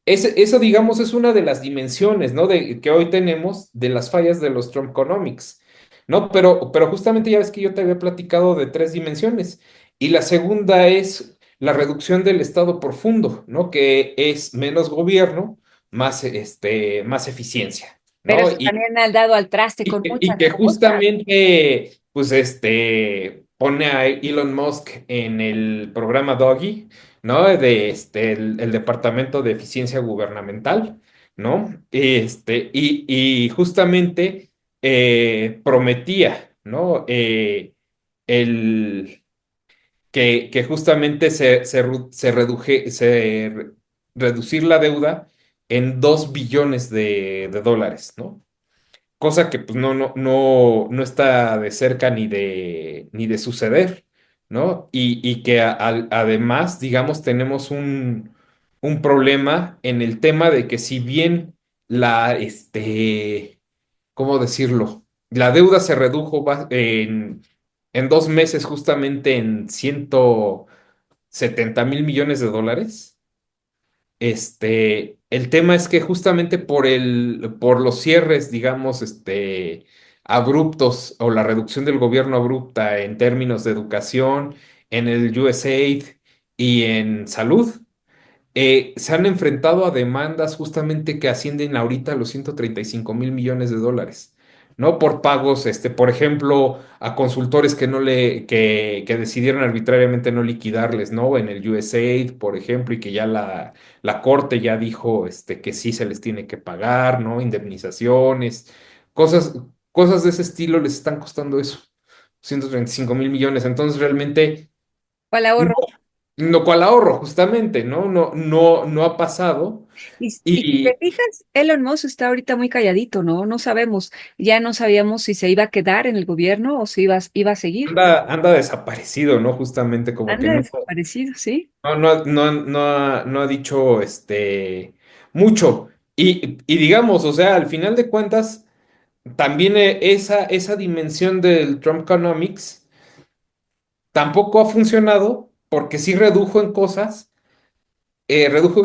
Eso, digamos, es una de las dimensiones, ¿no? Que hoy tenemos de las fallas de los Trumponomics, ¿no? Pero justamente ya ves que yo te había platicado de tres dimensiones. Y la segunda es la reducción del Estado profundo, ¿no? Que es menos gobierno, más eficiencia, Pero ¿no? eso también ha dado al traste Y con que, y muchas que cosas. justamente, pues, pone a Elon Musk en el programa Doggy, ¿no? El Departamento de Eficiencia Gubernamental, ¿no? Y justamente prometía, ¿no? El, que justamente reducir la deuda en 2 billones de dólares, ¿no? Cosa que pues no está de cerca ni de suceder, ¿no? Y que además, digamos, tenemos un problema en el tema de que si bien ¿cómo decirlo? La deuda se redujo en 2 meses justamente en 170.000 millones de dólares. El tema es que justamente por los cierres, digamos, abruptos o la reducción del gobierno abrupta en términos de educación, en el USAID y en salud, se han enfrentado a demandas justamente que ascienden ahorita a los 135.000 millones de dólares, ¿no? Por pagos, por ejemplo, a consultores que decidieron arbitrariamente no liquidarles, ¿no? En el USAID, por ejemplo, y que ya la corte ya dijo, que sí se les tiene que pagar, ¿no? Indemnizaciones, cosas, cosas de ese estilo les están costando eso, 135.000 millones. Entonces, realmente ¿Cuál ahorro? lo cual ahorro, justamente, ¿no? No ha pasado. Y si te Y fijas, Elon Musk está ahorita muy calladito, ¿no? No sabemos, ya no sabíamos si se iba a quedar en el gobierno o si iba a seguir. anda desaparecido, ¿no? Justamente como que Anda desaparecido, ¿sí? no ha dicho mucho. Y digamos, o sea, al final de cuentas, también esa dimensión del Trumpconomics tampoco ha funcionado porque sí redujo el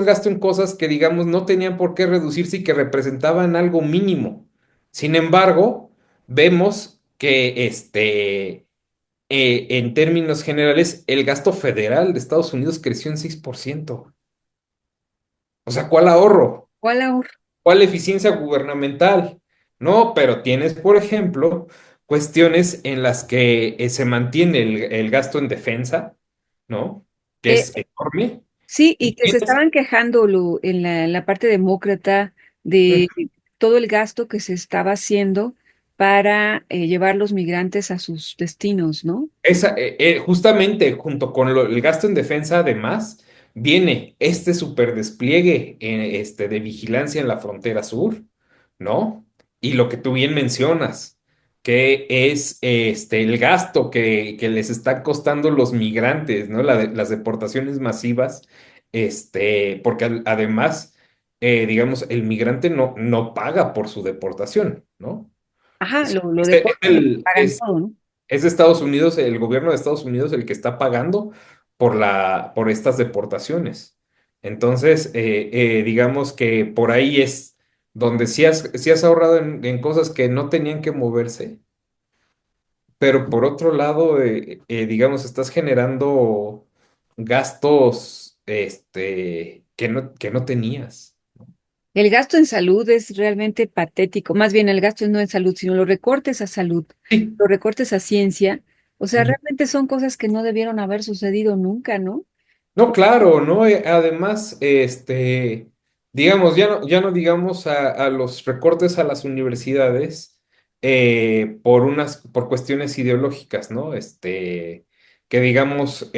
gasto en cosas que, digamos, no tenían por qué reducirse y que representaban algo mínimo. Sin embargo, vemos que en términos generales, el gasto federal de Estados Unidos creció en 6%. O sea, ¿cuál ahorro? ¿Cuál ahorro? ¿Cuál eficiencia gubernamental? No, pero tienes, por ejemplo, cuestiones en las que se mantiene el gasto en defensa, ¿no? Que Eh, es enorme. sí, Y y que se tienes estaban quejando en la parte demócrata de todo el gasto que se estaba haciendo para llevar los migrantes a sus destinos, ¿no? justamente junto con el gasto en defensa, además, viene este super despliegue de vigilancia en la frontera sur, ¿no? Y lo que tú bien mencionas, que es el gasto que les están costando los migrantes, ¿no? Las deportaciones masivas, porque además, digamos, el migrante no paga por su deportación, ¿no? Ajá, Es, lo es deportan y el, pagan es todo, ¿no? es de Estados Unidos, el gobierno de Estados Unidos el que está pagando por estas deportaciones. Entonces, digamos que por ahí es donde sí has ahorrado en cosas que no tenían que moverse, pero por otro lado, digamos, estás generando gastos que no tenías. El gasto en salud es realmente patético. Más bien, el gasto no en salud, sino los recortes a salud, Sí. los recortes a ciencia. O sea, realmente son cosas que no debieron haber sucedido nunca, ¿no? No, claro, ¿no? Además, digamos, ya no digamos a los recortes a las universidades por cuestiones ideológicas, ¿no? Que digamos,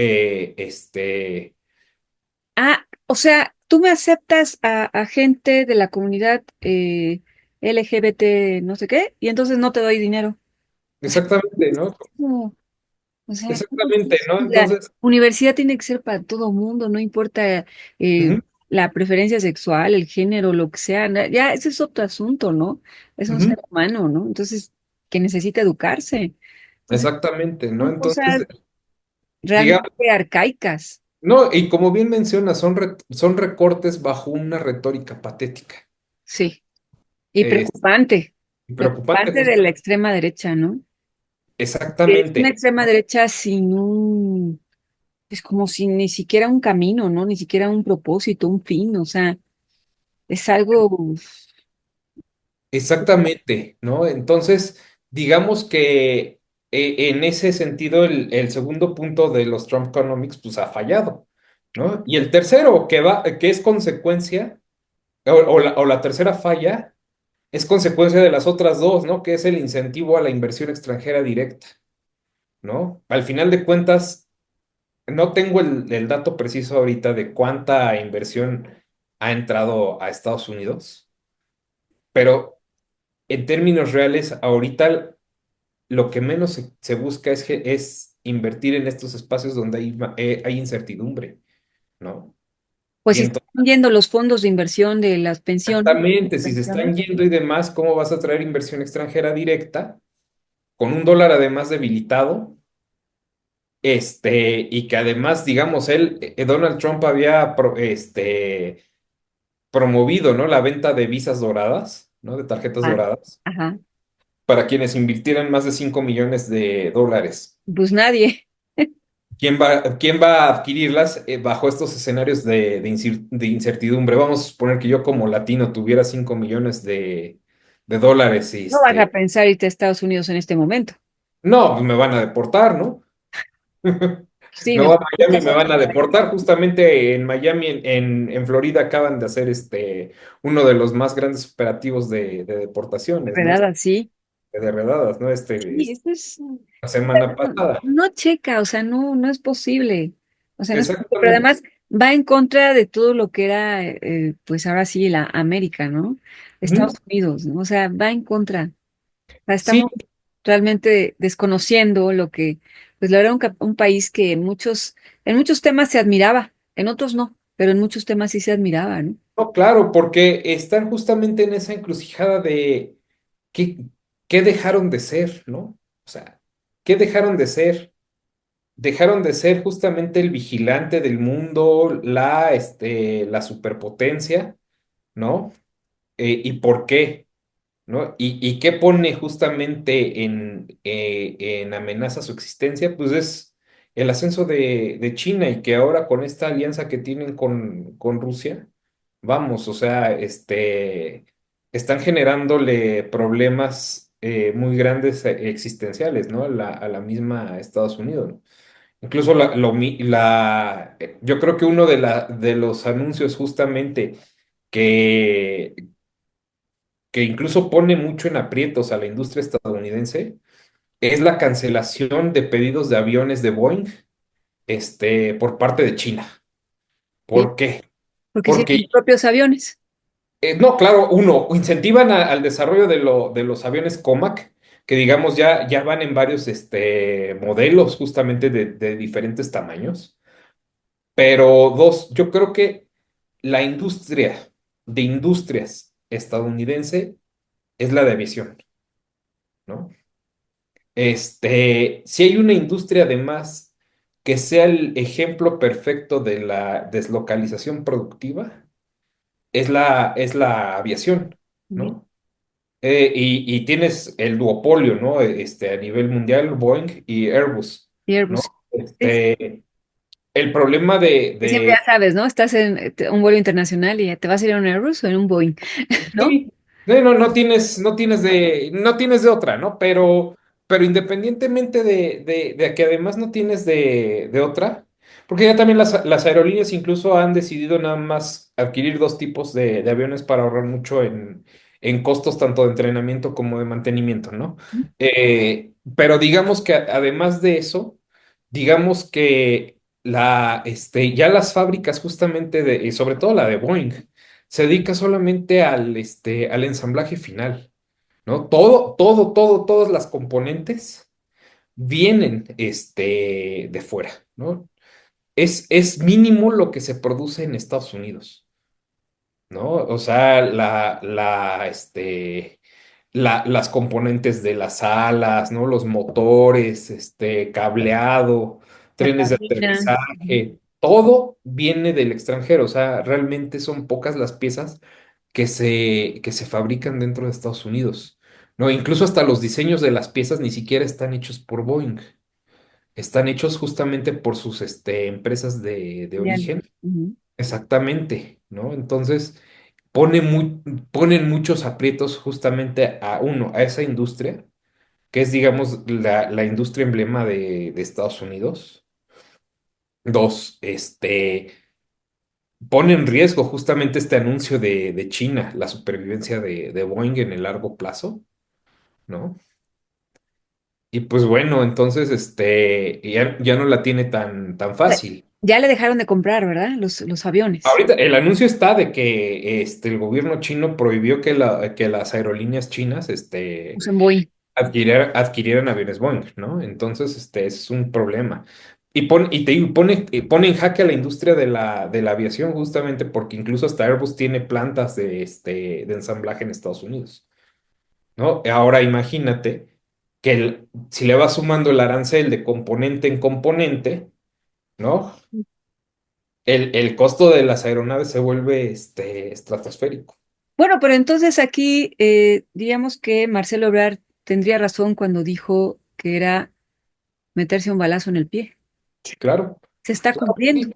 Ah, o sea, tú me aceptas a gente de la comunidad LGBT, no sé qué, y entonces no te doy dinero. O sea, exactamente, ¿no? ¿cómo? O sea, ¿cómo es Exactamente, eso? ¿no? La Entonces, universidad tiene que ser para todo mundo, no importa eh, ujú, la preferencia sexual, el género, lo que sea. Ya, ese es otro asunto, ¿no? Es un ujú, ser humano, ¿no? Entonces, que necesita educarse. Entonces, exactamente, ¿no? son Entonces, cosas digamos, realmente arcaicas. no, y como bien mencionas, son recortes bajo una retórica patética. Sí. Y Es preocupante, preocupante, preocupante de la extrema derecha, ¿no? Es una exactamente. extrema derecha sin es como sin ni siquiera un camino, ¿no? Ni siquiera un propósito, un fin, o sea, es algo. Exactamente, ¿no? Entonces, digamos que en ese sentido el segundo punto de los Trump Economics pues ha fallado, ¿no? Y el tercero, que es consecuencia, o la tercera falla, es consecuencia de las otras dos, ¿no? Que es el incentivo a la inversión extranjera directa, ¿no? Al final de cuentas, no tengo el dato preciso ahorita de cuánta inversión ha entrado a Estados Unidos, pero en términos reales, ahorita lo que menos se busca es invertir en estos espacios donde hay incertidumbre, ¿no? Pues Y si están entonces, yendo los fondos de inversión de las pensiones, exactamente, si se están pensiones, yendo y demás, ¿cómo vas a traer inversión extranjera directa con un dólar además debilitado? Y que además, digamos, Donald Trump había promovido, ¿no? La venta de visas doradas, ¿no? De tarjetas ah, doradas, ajá, para quienes invirtieran más de 5 millones de dólares. pues nadie, ¿Quién va a adquirirlas bajo estos escenarios de incertidumbre? Vamos a suponer que yo como latino tuviera 5 millones de dólares y no vas a pensar irte a Estados Unidos en este momento. no, pues me van a deportar, ¿no? Sí, Me voy a mejor Miami y buscas me van otro a país, deportar. Justamente en Miami, en Florida, acaban de hacer uno de los más grandes operativos de deportaciones, ¿no? ¿verdad? Así. De redadas, ¿no? Sí, esto es, La semana no, pasada. no checa, o sea, no, no es posible. O sea, no es posible, pero Exactamente. además va en contra de todo lo que era, pues ahora sí, la América, ¿no? Estados Ujú. Unidos, ¿no? O sea, va en contra. O sea, Sí, estamos realmente desconociendo lo que, pues la verdad, un país que en muchos temas se admiraba, en otros no, pero en muchos temas sí se admiraba, ¿no? no, claro, porque están justamente en esa encrucijada de qué, qué dejaron de ser, ¿no? O sea, ¿qué dejaron de ser? Dejaron de ser justamente el vigilante del mundo, la superpotencia, ¿no? ¿Y por qué? ¿No? ¿Y qué pone justamente en amenaza su existencia? Pues es el ascenso de China y que ahora con esta alianza que tienen con Rusia, vamos, o sea, están generándole problemas muy grandes existenciales, ¿no? A la misma Estados Unidos, ¿no? Incluso yo creo que uno de los anuncios justamente que, que incluso pone mucho en aprietos a la industria estadounidense es la cancelación de pedidos de aviones de Boeing, por parte de China. Sí, ¿Por qué? porque tienen Porque, sus propios aviones. no, claro, uno, incentivan al desarrollo de los aviones COMAC, que digamos ya van en varios modelos justamente de diferentes tamaños. Pero dos, yo creo que la industria de industrias estadounidense es la de aviación, ¿no? Si hay una industria además que sea el ejemplo perfecto de la deslocalización productiva, es la aviación, Bien. ¿no? Y tienes el duopolio, ¿no? A nivel mundial, Boeing y Airbus, Y ¿no? Airbus. Sí, sí. El problema Que siempre ya sabes, ¿no? Estás en un vuelo internacional y te vas a ir a un Airbus o en un Boeing, ¿no? sí, no tienes de otra, ¿no? Pero independientemente de que además no tienes de otra, porque ya también las aerolíneas incluso han decidido nada más adquirir dos tipos de aviones para ahorrar mucho en costos tanto de entrenamiento como de mantenimiento, ¿no? Pero digamos que además de eso, digamos que ya las fábricas justamente y sobre todo la de Boeing, se dedica solamente al ensamblaje final, ¿no? Todas las componentes vienen, de fuera, ¿no? Es mínimo lo que se produce en Estados Unidos, ¿no? O sea, las componentes de las alas, ¿no? Los motores, cableado, La trenes de cabina. aterrizaje, todo viene del extranjero. O sea, realmente son pocas las piezas que se fabrican dentro de Estados Unidos, ¿no? Incluso hasta los diseños de las piezas ni siquiera están hechos por Boeing, están hechos justamente por sus empresas de Filiales. origen. Ujú. Exactamente, ¿no? Entonces, pone muy, ponen muchos aprietos justamente a esa industria, que es, digamos, la industria emblema de Estados Unidos. Dos, pone en riesgo justamente este anuncio de China, la supervivencia de Boeing en el largo plazo, ¿no? Y pues bueno, entonces ya no la tiene tan fácil. Ya le dejaron de comprar, ¿verdad? Los aviones. Ahorita el anuncio está de que el gobierno chino prohibió que las aerolíneas chinas Usan Boeing. adquirieran aviones Boeing, ¿no? Entonces, ese es un problema. Y te digo, pone en jaque a la industria de la aviación justamente porque incluso hasta Airbus tiene plantas de ensamblaje en Estados Unidos, ¿no? Ahora imagínate que si le vas sumando el arancel de componente en componente, ¿no? El costo de las aeronaves se vuelve estratosférico. Bueno, pero entonces aquí, digamos que Marcelo Ebrard tendría razón cuando dijo que era meterse un balazo en el pie. Sí, claro. Se está Claro que cumpliendo. sí.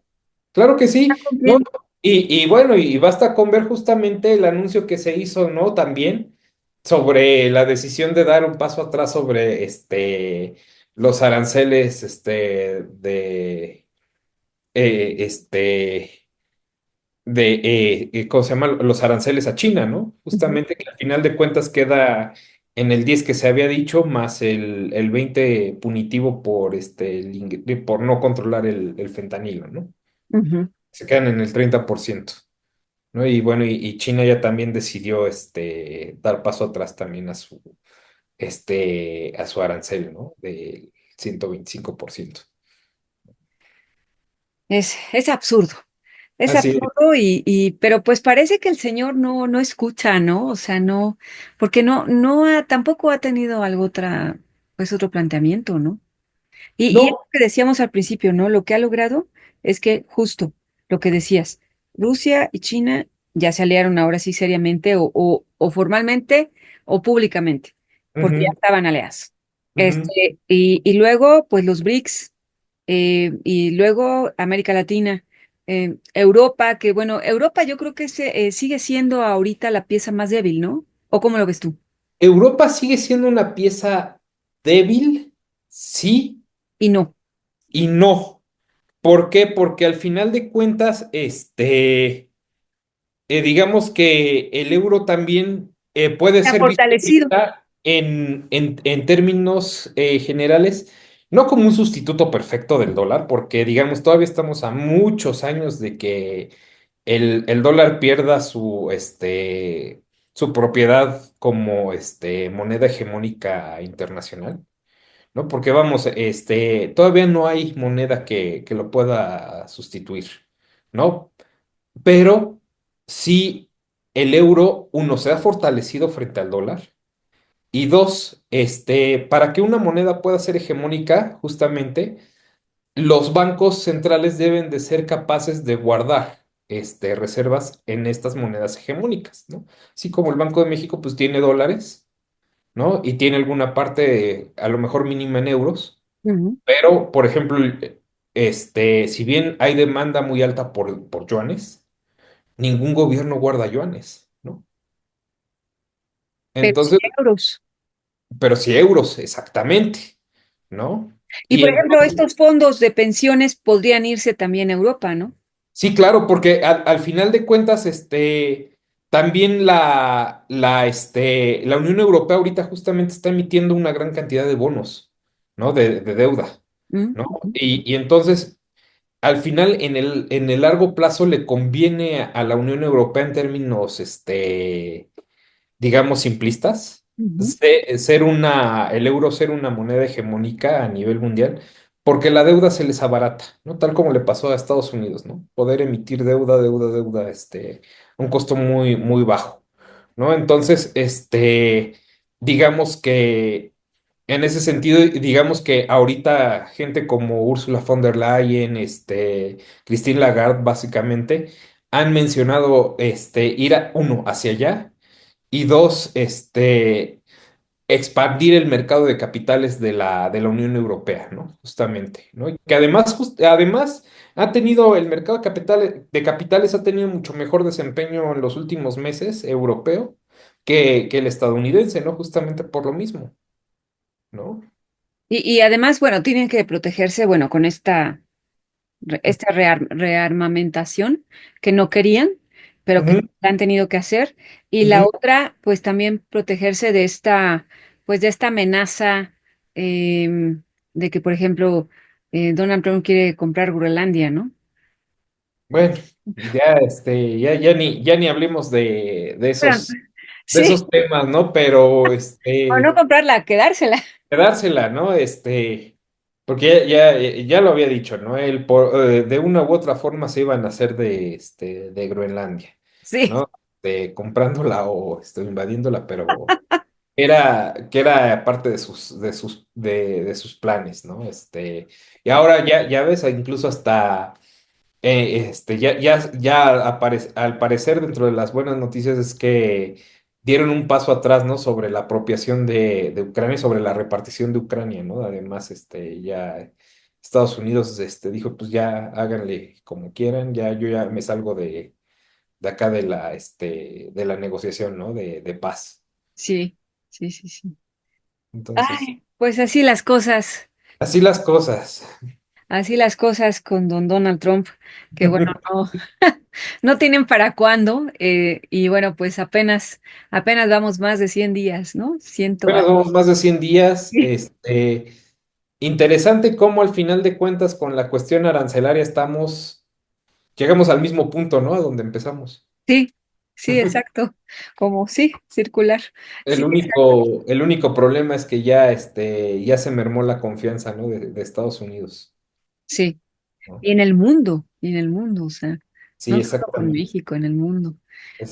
Claro que Está sí, ¿no? cumpliendo. Y bueno, y basta con ver justamente el anuncio que se hizo, ¿no? También sobre la decisión de dar un paso atrás sobre los aranceles eh, este, ¿cómo se llama? Los aranceles a China, ¿no? Ujú, Justamente que al final de cuentas queda en el 10 que se había dicho, más el 20 punitivo por no controlar el fentanilo, ¿no? ujú. Se quedan en el 30%, ¿no? Y bueno, y China ya también decidió dar paso atrás también a su arancel, ¿no? Del 125%. Es absurdo. Es Así es. absurdo pero pues parece que el señor no escucha, ¿no? O sea, no, porque tampoco ha tenido pues otro planteamiento, ¿no? Y es lo No. que decíamos al principio, ¿no? Lo que ha logrado es que justo lo que decías, Rusia y China ya se aliaron ahora sí seriamente o formalmente o públicamente, porque ya Ujú, estaban aliados. ujú. Y luego, pues los BRICS, y luego América Latina, Europa, que bueno, Europa yo creo que sigue siendo ahorita la pieza más débil, ¿no? ¿O cómo lo ves tú? Europa sigue siendo una pieza débil, sí Y no. y no. ¿Por qué? Porque al final de cuentas, digamos que el euro también puede Está ser visto fortalecido. ahorita en términos generales, no como un sustituto perfecto del dólar, porque digamos, todavía estamos a muchos años de que el dólar pierda su propiedad como moneda hegemónica internacional, ¿no? Porque vamos, todavía no hay moneda que lo pueda sustituir, ¿no? Pero si el euro, uno, se ha fortalecido frente al dólar, y dos, para que una moneda pueda ser hegemónica, justamente, los bancos centrales deben de ser capaces de guardar reservas en estas monedas hegemónicas, ¿no? Así como el Banco de México, pues tiene dólares, ¿no? Y tiene alguna parte, a lo mejor mínima en euros, Ujú. pero, por ejemplo, si bien hay demanda muy alta por yuanes, ningún gobierno guarda yuanes, ¿no? Pero sí Entonces, euros. pero sí euros, exactamente, ¿no? Y Y por ejemplo, entonces, estos fondos de pensiones podrían irse también a Europa, ¿no? sí, claro, porque al final de cuentas, también la Unión Europea ahorita justamente está emitiendo una gran cantidad de bonos, ¿no? De deuda, Mm, ¿no? ujú, Y entonces, al final, en el largo plazo, le conviene a la Unión Europea en términos, digamos, simplistas, ujú. el euro ser una moneda hegemónica a nivel mundial, porque la deuda se les abarata, ¿no? Tal como le pasó a Estados Unidos, ¿no? Poder emitir deuda, a un costo muy, muy bajo, ¿no? Entonces, digamos que en ese sentido, digamos que ahorita gente como Ursula von der Leyen, Christine Lagarde, básicamente, han mencionado, uno, hacia allá y dos, expandir el mercado de capitales de la Unión Europea, ¿no? Justamente, ¿no? Y que además, además ha tenido el mercado de capitales ha tenido mucho mejor desempeño en los últimos meses europeo que el estadounidense, ¿no? Justamente por lo mismo, ¿no? Y además, bueno, tienen que protegerse, bueno, con esta rearmamentación que no querían, pero que Ujú. han tenido que hacer. Y la Ujú. otra, pues también protegerse pues de esta amenaza de que, por ejemplo, Donald Trump quiere comprar Groenlandia, ¿no? Bueno, ya, ya ni hablemos Pero, de sí, esos temas, ¿no? Pero, o no comprarla, quedársela. quedársela, ¿no? Porque ya lo había dicho, ¿no? De una u otra forma se iban a hacer de Groenlandia, Sí, ¿no? Comprándola o invadiéndola, pero que era parte de sus planes, ¿no? Y ahora ya ves, incluso hasta al parecer dentro de las buenas noticias es que dieron un paso atrás, ¿no? Sobre la apropiación de Ucrania y sobre la repartición de Ucrania, ¿no? Además, ya Estados Unidos, dijo, pues ya háganle como quieran, yo ya me salgo de acá de la negociación, ¿no? De paz. sí, sí, sí, sí. Entonces, Ay, pues así las cosas. así las cosas con don Donald Trump, que bueno, no, no tienen para cuándo, y bueno, pues apenas vamos más de 100 días, ¿no? Ciento Apenas algo. vamos más de 100 días. Interesante cómo al final de cuentas con la cuestión arancelaria llegamos al mismo punto, ¿no? A donde empezamos. Sí, sí, exacto. Como sí, circular. El Sí, único, el único problema es que ya se mermó la confianza, ¿no? De Estados Unidos, sí. ¿no? Y en el mundo, o sea, Sí, no solo con exactamente. México, en el mundo.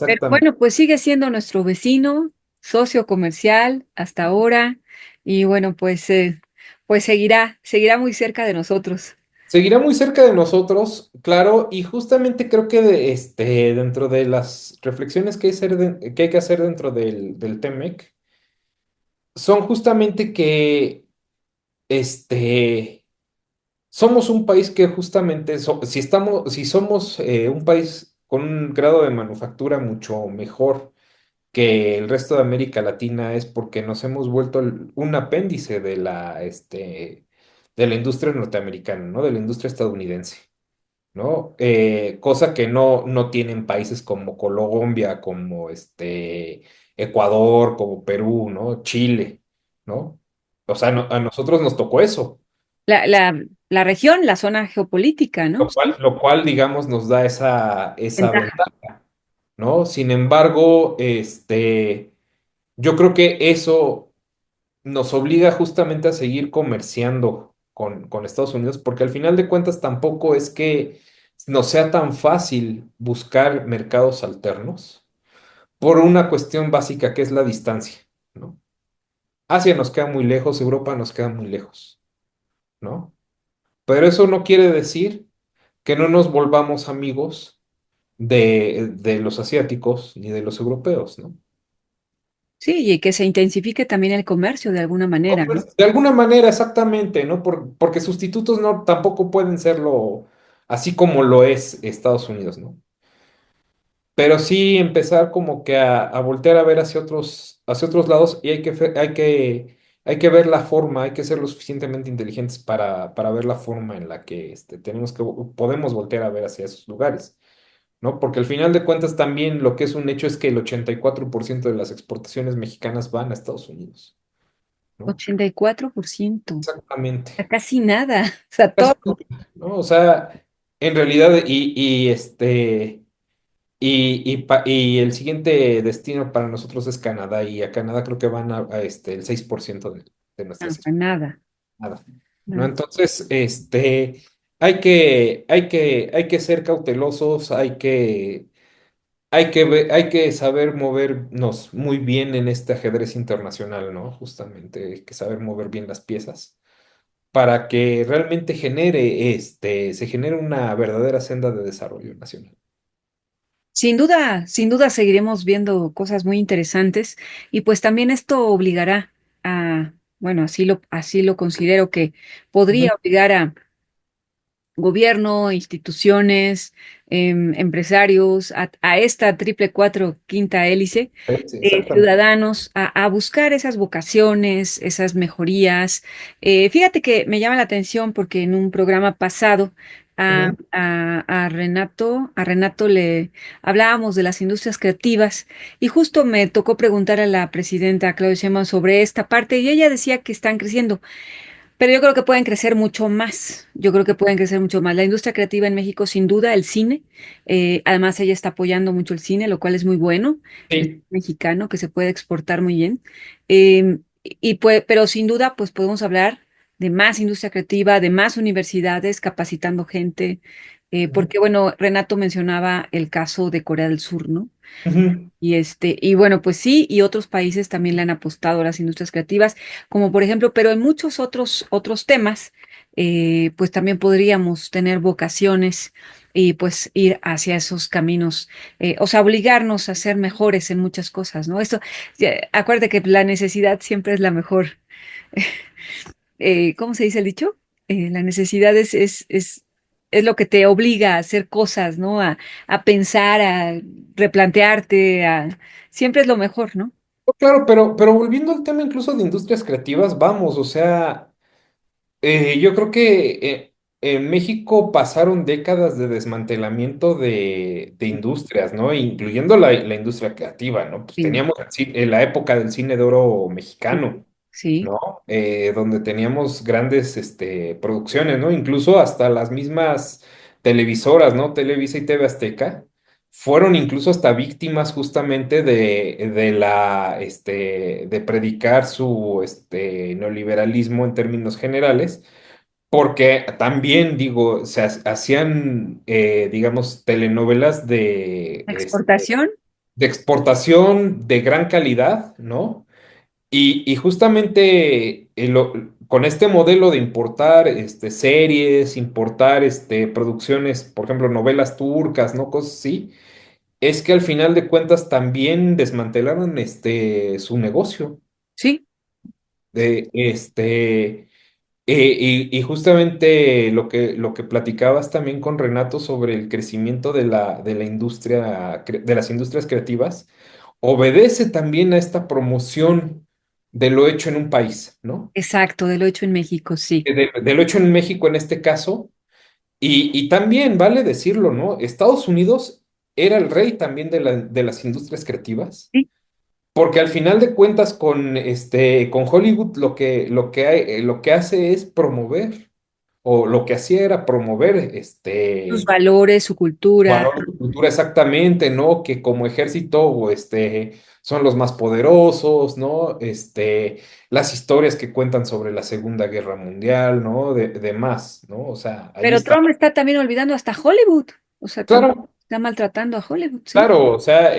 Pero Exactamente. bueno, pues sigue siendo nuestro vecino, socio comercial hasta ahora, y bueno, pues seguirá muy cerca de nosotros. Seguirá muy cerca de nosotros, claro, y justamente creo que dentro de las reflexiones que hay que hacer dentro del TEMEC, son justamente que este, somos un país que justamente, si somos un país con un grado de manufactura mucho mejor que el resto de América Latina, es porque nos hemos vuelto un apéndice de la industria norteamericana, ¿no? De la industria estadounidense, ¿no? Cosa que no tienen países como Colombia, como Ecuador, como Perú, ¿no? Chile, ¿no? O sea, a nosotros nos tocó eso. La región, la zona geopolítica, ¿no? Lo cual, Sí, lo cual, digamos, nos da esa ventaja. ventaja, ¿no? Sin embargo, yo creo que eso nos obliga justamente a seguir comerciando con Estados Unidos, porque al final de cuentas tampoco es que nos sea tan fácil buscar mercados alternos por una cuestión básica que es la distancia, ¿no? Asia nos queda muy lejos, Europa nos queda muy lejos, ¿no? Pero eso no quiere decir que no nos volvamos amigos de los asiáticos ni de los europeos, ¿no? Sí, y que se intensifique también el comercio de alguna manera, ¿no? De alguna manera, exactamente, ¿no? Porque sustitutos no tampoco pueden serlo así como lo es Estados Unidos, ¿no? Pero sí empezar como que a voltear a ver hacia otros lados, y hay que ver la forma, hay que ser lo suficientemente inteligentes para ver la forma en la que podemos voltear a ver hacia esos lugares, ¿no? Porque al final de cuentas también lo que es un hecho es que el 84% de las exportaciones mexicanas van a Estados Unidos, ¿no? 84%, Exactamente. casi nada, o sea, Casi todo. nunca, ¿no? O sea, en realidad, y el siguiente destino para nosotros es Canadá, y a Canadá creo que van el 6% de nuestras Nada, exportaciones, ¿no? nada. Entonces, hay que ser cautelosos, hay que saber movernos muy bien en este ajedrez internacional, ¿no? Justamente, hay que saber mover bien las piezas para que realmente se genere una verdadera senda de desarrollo nacional. Sin duda seguiremos viendo cosas muy interesantes y pues también esto obligará a, bueno, así lo considero que Ujú. podría obligar a gobierno, instituciones, empresarios, a esta triple cuatro quinta hélice, Sí, exactamente. ciudadanos, a buscar esas vocaciones, esas mejorías. Fíjate que me llama la atención porque en un programa pasado Ujú. A Renato le hablábamos de las industrias creativas y justo me tocó preguntar a la presidenta Claudia Sheinbaum sobre esta parte y ella decía que están creciendo. Pero yo creo que pueden crecer mucho más. Yo creo que pueden crecer mucho más. La industria creativa en México, sin duda, el cine. Además, ella está apoyando mucho el cine, lo cual es muy bueno. El cine Sí. mexicano que se puede exportar muy bien. Pero sin duda, pues podemos hablar de más industria creativa, de más universidades capacitando gente. Ujú. Porque, bueno, Renato mencionaba el caso de Corea del Sur, ¿no? Ujú. Y bueno, pues sí, y otros países también le han apostado a las industrias creativas, como por ejemplo, pero en muchos otros temas, pues también podríamos tener vocaciones y pues ir hacia esos caminos, o sea, obligarnos a ser mejores en muchas cosas, ¿no? Acuérdate que la necesidad siempre es la mejor. ¿Cómo se dice el dicho? La necesidad es lo que te obliga a hacer cosas, ¿no? A pensar, a replantearte, siempre es lo mejor, ¿no? Claro, pero volviendo al tema incluso de industrias creativas, vamos, o sea, yo creo que en México pasaron décadas de desmantelamiento de industrias, ¿no? Incluyendo la industria creativa, ¿no? Pues Sí, teníamos la época del cine de oro sí, mexicano, sí, ¿no? Donde teníamos grandes producciones, ¿no? Incluso hasta las mismas televisoras, ¿no? Televisa y TV Azteca fueron incluso hasta víctimas justamente de predicar su neoliberalismo en términos generales, porque también, digo, hacían, digamos, telenovelas exportación, de exportación de gran calidad, ¿no? Y justamente con este modelo de importar series, importar producciones, por ejemplo, novelas turcas, ¿no? Cosas así, es que al final de cuentas también desmantelaron su negocio. sí, De, y justamente lo que platicabas también con Renato sobre el crecimiento de la industria, de las industrias creativas, obedece también a esta promoción de lo hecho en un país, ¿no? exacto, de lo hecho en México, sí, De lo hecho en México en este caso, y también vale decirlo, ¿no? Estados Unidos era el rey también de las industrias creativas. sí, Porque al final de cuentas con Hollywood lo que hace es promover, o lo que hacía era promover sus valores, su cultura, valor de cultura exactamente, ¿no? Que como ejército son los más poderosos, ¿no? Las historias que cuentan sobre la Segunda Guerra Mundial, ¿no? De más, ¿no? O sea, ahí pero está. Trump está también olvidando hasta Hollywood, o sea, también Claro, está maltratando a Hollywood, sí, claro, o sea,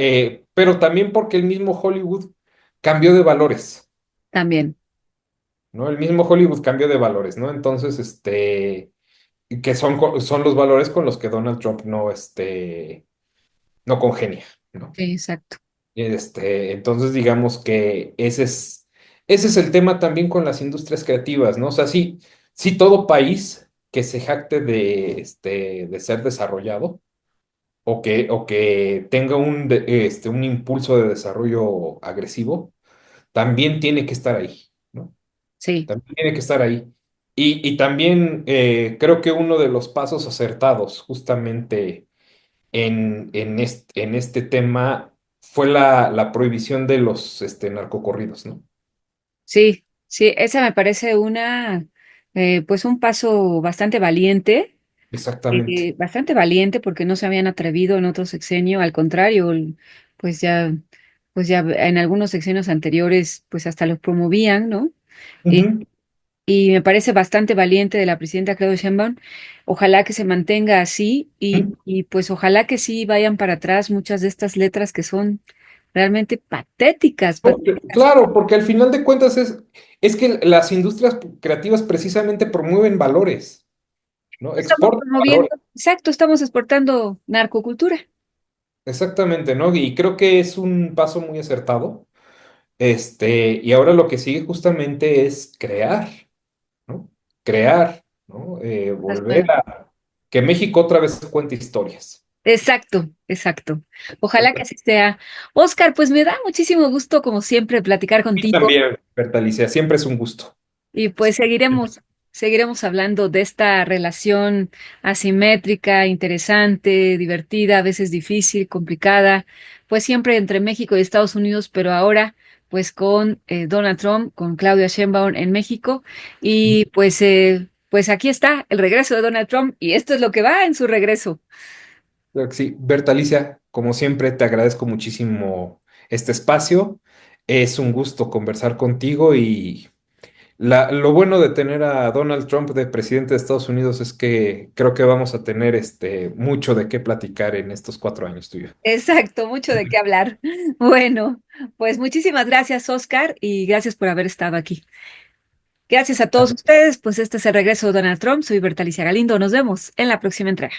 pero también porque el mismo Hollywood cambió de valores. también, ¿No? El mismo Hollywood cambió de valores, ¿no? Entonces, que son los valores con los que Donald Trump no congenia, ¿no? sí, exacto, Entonces, digamos que ese es el tema también con las industrias creativas, ¿no? O sea, sí, sí todo país que se jacte de ser desarrollado o que tenga un impulso de desarrollo agresivo, también tiene que estar ahí, ¿no? sí. También tiene que estar ahí. Y también creo que uno de los pasos acertados justamente en este tema fue la prohibición de los narcocorridos, ¿no? Sí, sí, esa me parece pues un paso Exactamente. bastante valiente porque no se habían atrevido en otro sexenio, al contrario, pues ya, pues ya en algunos sexenios anteriores, pues hasta los promovían, ¿no? Y, Ujú. y me parece bastante valiente de la presidenta Claudia Sheinbaum. Ojalá que se mantenga así Ujú. y pues ojalá que sí vayan para atrás muchas de estas letras que son realmente patéticas, patéticas. Claro, porque al final de cuentas es que las industrias creativas precisamente promueven valores, ¿no? Estamos Exportan promoviendo, valores. exacto, estamos exportando narcocultura. Exactamente, ¿no? Y creo que es un paso muy acertado. Y ahora lo que sigue justamente es crear, ¿no? Crear, ¿no? Cosas Volver nuevas. a que México otra vez cuente historias. Exacto, exacto. Ojalá que así sea. Oscar, pues me da muchísimo gusto, como siempre, platicar Y contigo también, Bertalicia, siempre es un gusto. y pues seguiremos, seguiremos hablando de esta relación asimétrica, interesante, divertida, a veces difícil, complicada, pues siempre entre México y Estados Unidos, pero ahora pues con Donald Trump, con Claudia Sheinbaum en México y pues aquí está el regreso de Donald Trump y esto es lo que va en su regreso. Claro que sí. Berta Alicia, como siempre, te agradezco muchísimo este espacio. Es un gusto conversar contigo y lo bueno de tener a Donald Trump de presidente de Estados Unidos es que creo que vamos a tener mucho de qué platicar en estos 4 años tuyos. Exacto, mucho de qué hablar. Bueno, pues muchísimas gracias, Oscar, y gracias por haber estado aquí. Gracias a todos ustedes, pues este es el regreso de Donald Trump. Soy Berta Alicia Galindo. Nos vemos en la próxima entrega.